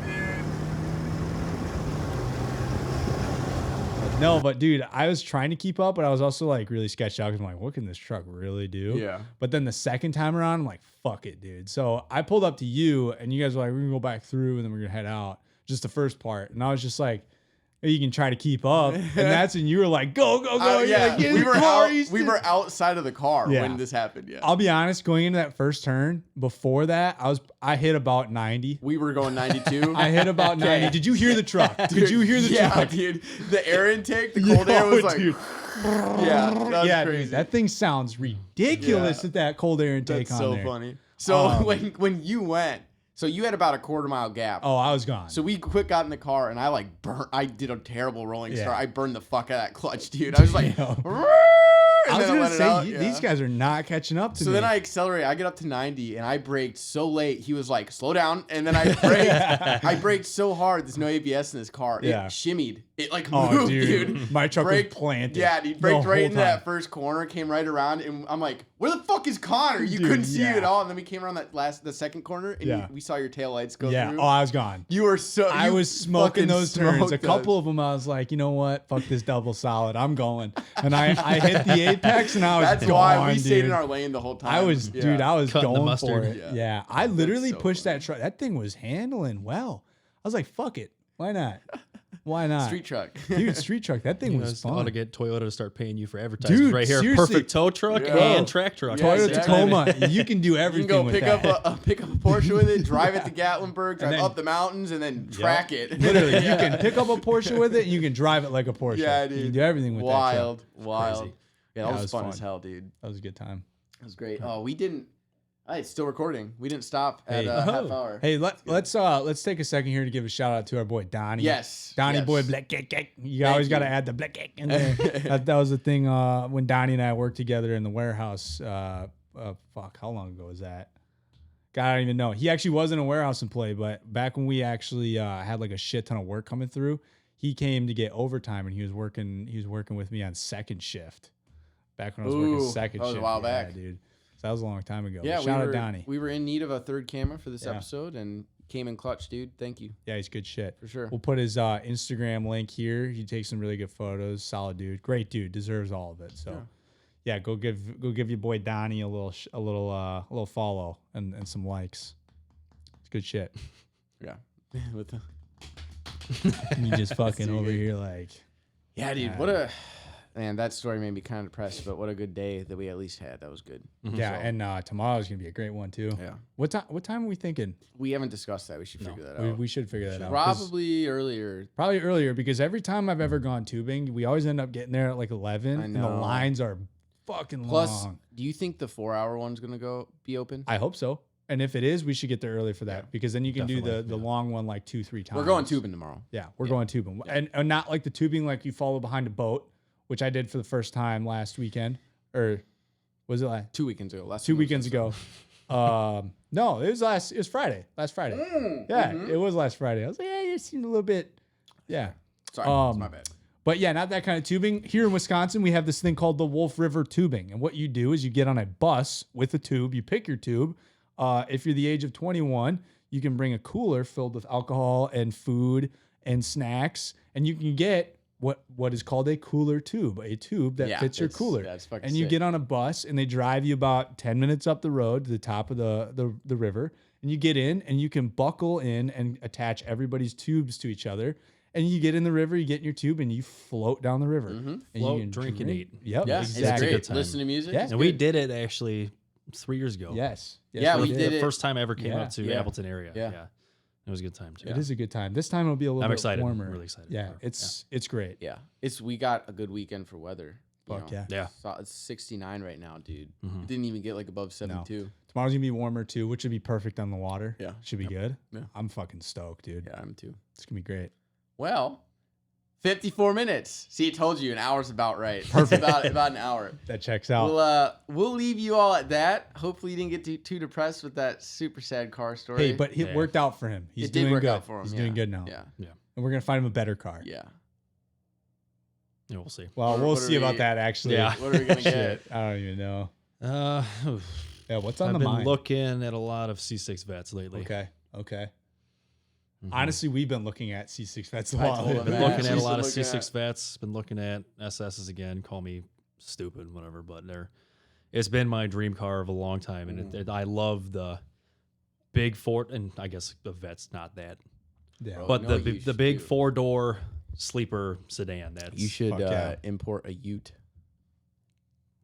dude. No, but dude, I was trying to keep up, but I was also like really sketched out because I'm like, what can this truck really do? Yeah. But then the second time around, I'm like, fuck it, dude. So I pulled up to you, and you guys were like, we're gonna go back through, and then we're gonna head out. Just the first part, and I was just like, hey, you can try to keep up, and that's when you were like, go, go, go. You're like, get in we the were car, out. Easton. We were outside of the car Yeah. when this happened. Yeah, I'll be honest, going into that first turn, before that, I hit about 90. we were going 92. I hit about 90. Did you hear the truck? Did you hear the yeah, truck? dude. The air intake, the cold air was like, dude. yeah, that was Yeah, crazy. dude, that thing sounds ridiculous Yeah. at that cold air intake That's on so there. funny. So Um, when you went, so you had about a quarter-mile gap. Oh, I was gone. So we quick got in the car and I like burnt. I did a terrible rolling Yeah. start. I burned the fuck out of that clutch, dude. I was like, Yo. "Rrrr," I and was then gonna let it say out, these yeah. guys are not catching up to So me. then I accelerate. I get up to 90 and I braked so late. He was like, slow down. And then I braked. I braked so hard. There's no ABS in this car. Yeah. It shimmied. It like Oh, moved, dude. dude. My truck Braked- was planted. Yeah, dude. the Braked right whole into time. that first corner, came right around. And I'm like, where the fuck is Connor? You Dude, couldn't see you yeah. at all. And then we came around the second corner and Yeah. we saw your taillights go Yeah. through. Oh, I was gone. You were so. I was smoking fucking those turns. A smoked couple us. of them, I was like, you know what? Fuck this double solid. I'm going. And I hit the apex, and I was That's gone, why we dude. stayed in our lane the whole time. I was, Yeah. dude, I was Cutting the going for mustard. it. Yeah. Yeah. I That's literally so pushed funny. that truck. That thing was handling well. I was like, fuck it. Why not? Why not? Street truck. Dude, street truck. That thing You was guys ought to fun. get Toyota to start paying you for advertising Dude, right here. seriously. Perfect tow truck Yeah. and track truck. Yeah, Toyota exactly. Tacoma. You can do You everything can go with pick that. up a Porsche with it, drive it to Gatlinburg, drive then- up the mountains, and then track it. Literally, you can pick up a Porsche with it, and you can drive it like a Porsche. Yeah, You dude. can do everything with that truck. Wild. Crazy. Yeah, that was fun as hell, dude. That was a good time. That was great. Oh, we didn't. It's still recording. We didn't stop at Hey. half hour. Hey, let's take a second here to give a shout out to our boy Donnie. Yes. Donnie yes. boy black cake. You always got to add the black cake in there. that was the thing when Donnie and I worked together in the warehouse. Fuck, how long ago was that? God, I don't even know. He actually wasn't a warehouse employee, but back when we actually had like a shit ton of work coming through, he came to get overtime, and he was working with me on second shift. Back when I was working Ooh, second that was a shift. while Yeah, back. dude. So that was a long time ago. Yeah, But shout out Donnie. we were in need of a third camera for this Yeah. episode, and came in clutch, dude. Thank you Yeah, he's good shit. for sure. We'll put his Instagram link here. He takes some really good photos. Solid dude, great dude, deserves all of it. So, yeah, go give your boy Donnie a little follow and some likes. It's good shit. Yeah. With the And you just fucking So over good. here like, Yeah, dude. Yeah. What a man. That story made me kind of depressed, but what a good day that we at least had. That was good. yeah. So, And tomorrow's gonna be a great one too. yeah. What time are we thinking? We haven't discussed that. We should figure that We, out. we should figure that out. 'cause- Probably earlier. Probably earlier, because every time I've ever gone tubing, we always end up getting there at like 11, I and the know. lines are fucking Plus, long. do you think the 4 hour one's gonna be open? I hope so. And if it is, we should get there early for that, Yeah. because then you can do Definitely, the long one like 2-3 times. We're going tubing tomorrow. Yeah, we're going tubing. And not like the tubing like you follow behind a boat, which I did for the first time last weekend. Or was it like 2 weekends ago. Last 2 week was weekends this. ago? No, it was Friday. Last Friday. Yeah, it was last Friday. I was like, yeah, you seemed a little bit. Yeah. Sorry, it's my bad. But yeah, not that kind of tubing. Here in Wisconsin, we have this thing called the Wolf River Tubing. And what you do is you get on a bus with a tube, you pick your tube. If you're the age of 21, you can bring a cooler filled with alcohol and food and snacks, and you can get what is called a cooler tube, a tube that Yeah, fits your it's- cooler. that's fucking and you sick. get on a bus, and they drive you about 10 minutes up the road to the top of the river, and you get in, and you can buckle in and attach everybody's tubes to each other. And you get in the river, you get in your tube, and you float down the river. And Float, you can drink, and eat. Yep, Yeah, exactly. it's great. good time. Listen to music. Yeah. it's And we good. did it actually 3 years ago. Yes. Yeah, For we the did it. first time I ever came Yeah. up to Yeah. Appleton area. Yeah. Yeah. It was a good time too. It is a good time. This time it'll be a little I'm bit excited. warmer. I'm really excited Yeah, for it. it's great. Yeah, we got a good weekend for weather. you Fuck know. yeah. Yeah. So it's 69 right now, dude. Mhm. Didn't even get like above 72. Tomorrow's gonna be warmer too, which would be perfect on the water. Yeah. Should be good. Yeah. I'm fucking stoked, dude. Yeah, I'm too. It's gonna be great. Well, 54 minutes. See, I told you an hour's about right. Perfect. It's about an hour. That checks out. We'll leave you all at that. Hopefully, you didn't get too depressed with that super sad car story. Hey, but it Yeah. worked out for him. He's it did doing work good. out for him. He's yeah. doing good now. Yeah, And we're gonna find him a better car. yeah. Yeah, we'll see. Well, What- we'll what are see about we- that actually. Yeah. What are we gonna get? Shit. I don't even know. Uh, Yeah, what's on I've the been mind? looking at a lot of C6 vets lately. Okay. Okay. Mhm. Honestly, we've been looking at C6 vets a I lot. told him lately. Been that. looking at a She's lot of looking C6 at- vets. Been looking at SSs again. Call me stupid, whatever. But it's been my dream car of a long time, and I love the big Ford. And I guess the vet's not that, Yeah. Bro, but you know what the you should big do? 4-door sleeper sedan. You should Fuck yeah. import a Ute.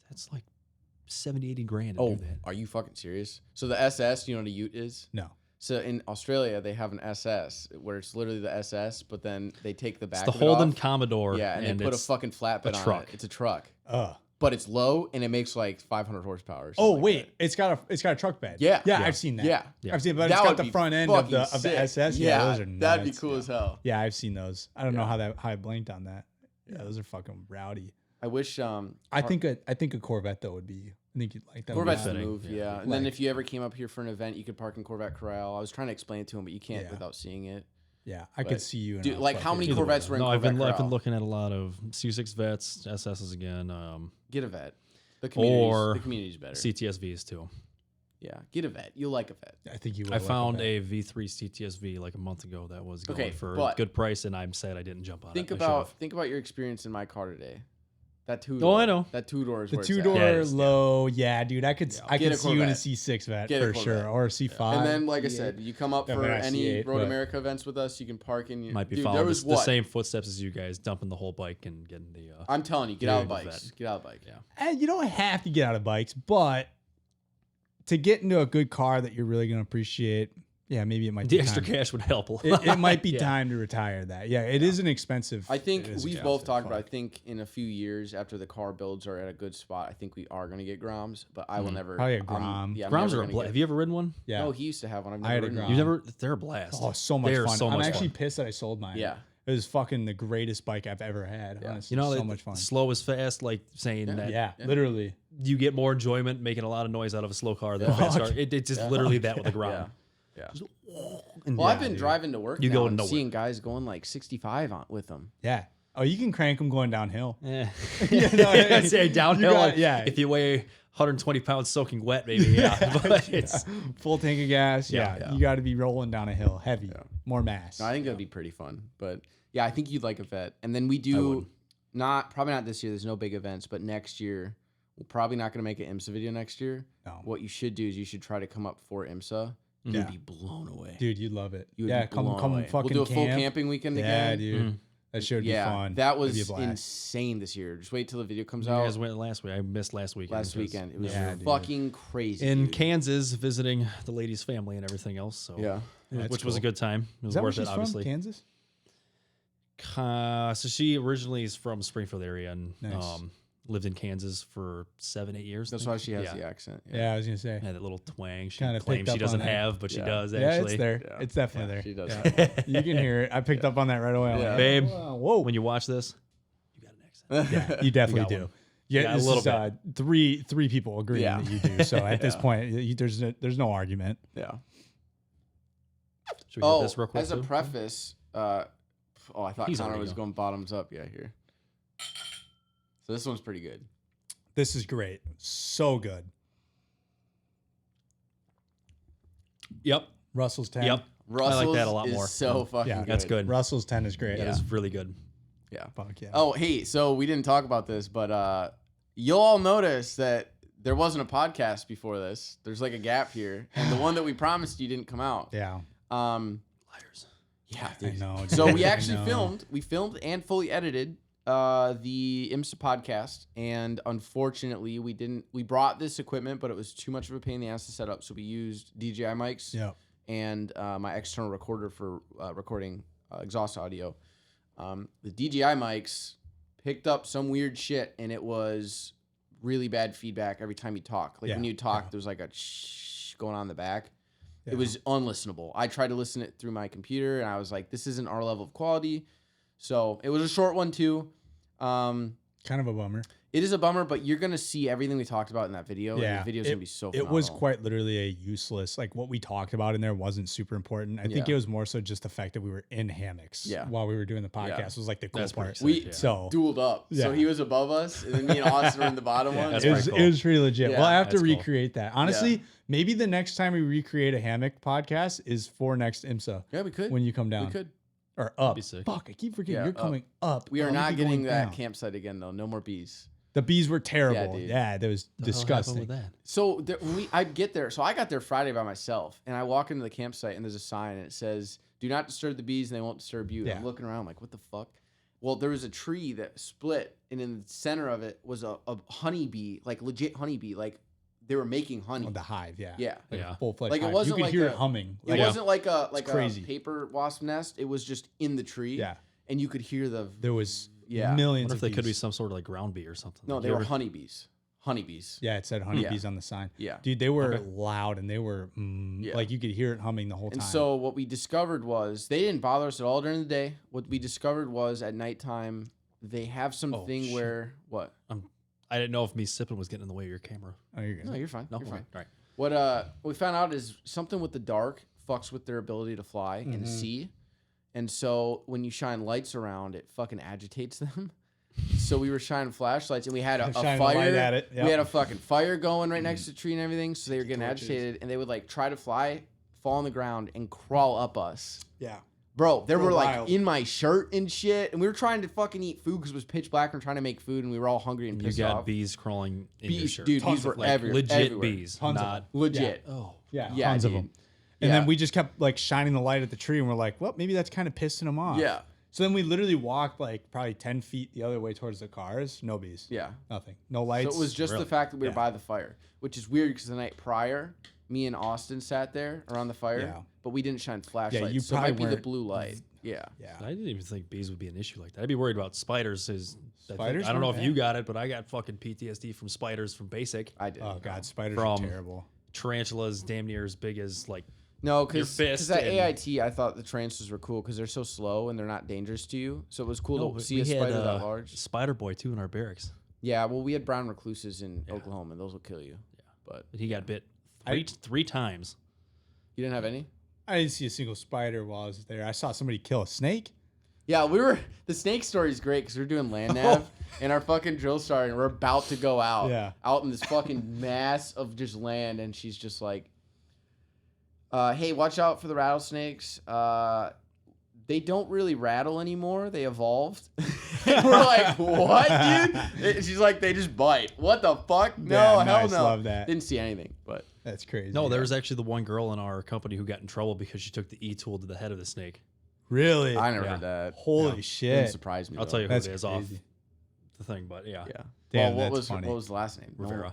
That's like 70, 80 grand to Oh, do that. are you fucking serious? So the SS, you know what a Ute is? No. So in Australia, they have an SS where it's literally the SS, but then they take the back It's the of it Holden off. Commodore. Yeah, and they put a it's fucking flatbed on truck. it. It's a truck, Ugh. but it's low and it makes like 500 horsepower. or Oh something like wait, it's got a truck bed. Yeah. yeah, Yeah. I've seen that. that. Yeah, I've seen, but That it's got would the be front end of the fucking sick. SS. Yeah, those are that'd be nuts. cool as hell. Yeah, I've seen those. I don't know Yeah. how I blanked on that. Yeah, those are fucking rowdy. I wish. I think a Corvette though would be. I think you'd like that. Corvette's would the be fitting, move, yeah. yeah. And then Like- if you ever came up here for an event, you could park in Corvette Corral. I was trying to explain it to him, but you can't Yeah. without seeing it. Yeah, I But- could see you. In Dude, a like, how fucking- many Either way, Corvettes were in no, Corvette I've been Corral? looking at a lot of C6 vets, SSs again, Get a vet. The Or community's better. CTSVs too. Yeah, get a vet. You'll like a vet. I think you. Will I like found that. a V3 CTSV like a month ago that was going Okay, for a but good price, and I'm sad I didn't jump on Think it. about your experience in my car today. That two. Oh, I know. That 2-door is The where it's at. 2-door Yeah, it is, yeah. low. Yeah, dude. I could Get a see you in a Corvette. C6 vet Get a for sure, Corvette. or a C5. And then, like I said, you come up Yeah, for but I any C8, Road but- America events with us. You can park in your. Might be Dude, following there was the what? same footsteps as you guys, dumping the whole bike and getting the. I'm telling you, get out of Dude, bikes. vet. Get out of bike. Yeah. You don't have to get out of bikes, but to get into a good car that you're really going to appreciate, yeah, maybe it might The be extra time. cash would help a lot. It might be Yeah. time to retire that. Yeah, it is an expensive. I think it is we've expensive. both talked about. I Fuck. think in a few years after the car builds are at a good spot, I think we are going to get Groms. But I will never. Oh, yeah, I'm- Grom. Yeah, I'm Groms never are a gonna blast. get- Have you ever ridden one? Yeah. No, he used to have one. I've I never had a ridden Grom. one. You never? They're a blast. Oh, so much They're fun. so I'm much actually fun. pissed that I sold mine. Yeah. It was fucking the greatest bike I've ever had. Yeah. Honestly, You know, so like, much fun. slow is fast. Like saying that Yeah, literally. you get more enjoyment making a lot of noise out of a slow car than a Fuck. fast car. It's just literally that with a Grom. Yeah. Yeah. And Well, yeah, I've been dude. driving to work You now go and nowhere. seeing guys going like 65 with them. Yeah. Oh, you can crank them going downhill. Eh. You know what I I'd mean? say downhill. You got- like, yeah. If you weigh 120 pounds soaking wet, maybe yeah. But it's Full tank of gas. Yeah. Yeah. You got to be rolling down a hill, heavy, more mass. No, I think that'd be pretty fun. But yeah, I think you'd like a vet. And then we I do would. probably not this year. There's no big events, but next year we're probably not going to make an IMSA video next year. No. What you should do is you should try to come up for IMSA. Yeah. You'd be blown away. Dude, you'd love it. You would Yeah, be blown come away. fucking We'll do a full camp. camping weekend Yeah, again. dude. That should be Yeah, fun. that That'd was be a blast. insane this year. Just wait till the video comes you out. guys went last week. I missed last weekend. Last weekend. It was Yeah, dude. fucking crazy. in dude. Kansas visiting the lady's family and everything else. So Yeah. That's which was a cool. good time. It was Is that where worth she's it, obviously. from? Kansas? So she originally is from Springfield area and Nice. lived in Kansas for 7-8 years. I That's think. why she has yeah. the accent. Yeah, I was gonna say. Yeah, that little twang she Kinda claims picked she up doesn't on that. have, but she Yeah. does Yeah, actually. it's there. Yeah. It's definitely there. She does. Yeah. You can hear it. I picked up on that right away. I'm Yeah. like, Babe, whoa. When you watch this, you got an accent. Yeah, you definitely got do. one. Yeah, Yeah, a this little is, three people agreeing Yeah. that you do. So at this Yeah. point, there's no argument. Yeah. Should we get this real quick? as a too? preface, I thought He's Connor already was going. going bottoms up. Yeah, here. So this one's pretty good. This is great. So good. Yep. Russell's 10. Yep. Russell's that a lot is more. so fucking Yeah, good. That's good. Russell's 10 is great. That is really good. Yeah. Fuck yeah. Oh, hey, so we didn't talk about this, but you'll all notice that there wasn't a podcast before this. There's like a gap here, and the one that we promised you didn't come out. Yeah. Liars. Yeah, I dude. know. So dude, we I actually know. filmed and fully edited the IMSA podcast, and unfortunately we brought this equipment, but it was too much of a pain in the ass to set up, so we used DJI mics Yeah. and my external recorder for recording exhaust audio. The DJI mics picked up some weird shit, and it was really bad feedback every time you talk. Like when Yeah, you talk, yeah. there's like a shh going on in the back. Yeah. It was unlistenable. I tried to listen it through my computer, and I was like, this isn't our level of quality. So it was a short one too. Kind of a bummer. It is a bummer, but you're gonna see everything we talked about in that video. Yeah, and the video's gonna be so. It was phenomenal. quite literally a useless, like what we talked about in there wasn't super important. I think Yeah. it was more so just the fact that we were in hammocks Yeah. while we were doing the podcast was like the cool That's pretty part. sick, We yeah. So dueled up. So Yeah. he was above us, and then me and Austin were in the bottom one. That's it pretty was, cool. it was pretty legit. Yeah, We'll have to that's cool. recreate that. Honestly, maybe the next time we recreate a hammock podcast is for next IMSA Yeah, we could. when you come down We could. or up. be sick. Fuck, I keep forgetting Yeah, you're up. coming up. We are Oh, not you'd be getting going that down. campsite again, though. No more bees. The bees were terrible. dude. Yeah, that was The hell happened disgusting. with that? So when I'd get there. So I got there Friday by myself, and I walk into the campsite, and there's a sign, and it says, "Do not disturb the bees, and they won't disturb you." And I'm Yeah. looking around, like, what the fuck? Well, there was a tree that split, and in the center of it was a honeybee, like legit honeybee, like they were making honey. Oh, the hive, yeah. Yeah. Like Yeah. a full-fledged Like, it hive. wasn't you could like hear a- it humming. It Like, wasn't like a crazy. paper wasp nest. It was just in the tree. Yeah. And you could hear the There was Yeah. I millions wonder if of they could be bees. some sort of like ground bee or something. no, Like, they you were ever- honeybees. Honeybees. Yeah, it said honeybees on the sign. Yeah. Dude, they were Okay. loud and they were Yeah. like you could hear it humming the whole And time. so what we discovered was they didn't bother us at all during the day. What we discovered was at nighttime they have Oh, something shit. where what? I didn't know if me sipping was getting in the way of your camera. Oh, you're good. No, you're fine. No, You're fine. All right. What we found out is something with the dark fucks with their ability to fly and see. And so when you shine lights around, it fucking agitates them. So we were shining flashlights, and we had a Shining the light fire. at it, yep. We had a fucking fire going right next to the tree and everything. So they were getting agitated, and they would like try to fly, fall on the ground, and crawl up us. Yeah. Bro, they Real were like wild. in my shirt and shit, and we were trying to fucking eat food because it was pitch black and trying to make food, and we were all hungry and You pissed got off. bees crawling in your Bees, shirt. dude, Tons bees of, were like everywhere. legit everywhere. bees, Tons of not Legit. oh. Yeah. Yeah, Tons of dude. them. And Yeah. then we just kept like shining the light at the tree, and we're like, well, maybe that's kind of pissing them off. Yeah. So then we literally walked like probably 10 feet the other way towards the cars. No bees. Yeah. Nothing. No lights. So it was just Really? the fact that we were Yeah. by the fire, which is weird because the night prior, me and Austin sat there around the fire, Yeah. but we didn't shine flashlights. you so it might probably be the weren't- blue light. Yeah. Yeah. I didn't even think bees would be an issue like that. I'd be worried about spiders. Spiders I don't know if were you bad. got it, but I got fucking PTSD from spiders from basic. I did. Oh god, spiders From- are terrible. Tarantulas damn near as big as like No, Your because fist at and- AIT, I thought the tarantulas were cool because they're so slow and they're not dangerous to you. So it was cool No, to but see we a had, spider that large. Spider Boy too in our barracks. Yeah, well, we had brown recluses in Yeah. Oklahoma, and those will kill you. But He got bit I- three times. you didn't have any? I didn't see a single spider while I was there. I saw somebody kill a snake. Yeah, the snake story is great because we were doing land nav and our fucking drill started and we're about to go out. Yeah. Out in this fucking mass of just land, and she's just like, hey, watch out for the rattlesnakes. They don't really rattle anymore. They evolved. And we're like, what, dude? And she's like, they just bite. What the fuck? No, Yeah, hell nice, no. love that. Didn't see anything, but That's crazy. No, there was actually the one girl in our company who got in trouble because she took the E-tool to the head of the snake. Really? I never Yeah. heard that. Holy Didn't shit. surprise me. I'll though. tell you who That's it is off crazy. the thing, but yeah, Yeah. Damn, well, that's funny. what was the last name? No Rivera.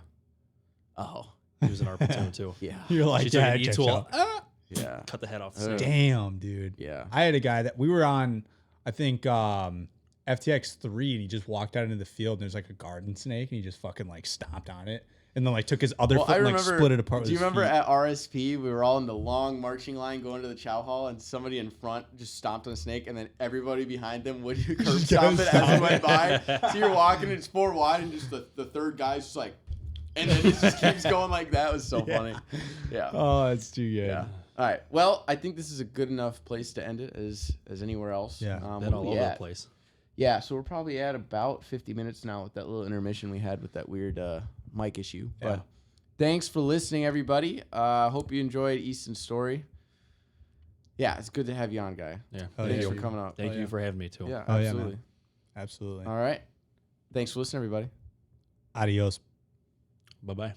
one- Oh, He was in our platoon too. yeah. You're like, She took yeah, an it checks E-tool, out. Yeah. cut the head off the Uh, snake. Damn, dude. Yeah. I had a guy that we were on, I think, FTX 3, and he just walked out into the field, and there's like a garden snake, and he just fucking like stomped on it, and then like took his other Well, foot I and like remember. split it apart. Do you with his remember feet. at RSP we were all in the long marching line going to the chow hall, and somebody in front just stomped on a snake, and then everybody behind them would curb stomp it as it went by. So you're walking, and it's 4 wide, and just the third guy's just like, and then it just keeps going like that. It was so funny. Yeah. Oh, it's too good. Yeah. All right. Well, I think this is a good enough place to end it as anywhere else. Yeah. Been what are all we over the at? place. Yeah, so we're probably at about 50 minutes now with that little intermission we had with that weird mic issue. Yeah. But thanks for listening, everybody. Hope you enjoyed Easton's story. Yeah, it's good to have you on, guy. Yeah. Oh, Thanks yeah. for coming out. Thank Oh, you yeah. for having me too. Yeah, Oh, yeah, man. absolutely. Absolutely. All right. Thanks for listening, everybody. Adios. Bye bye.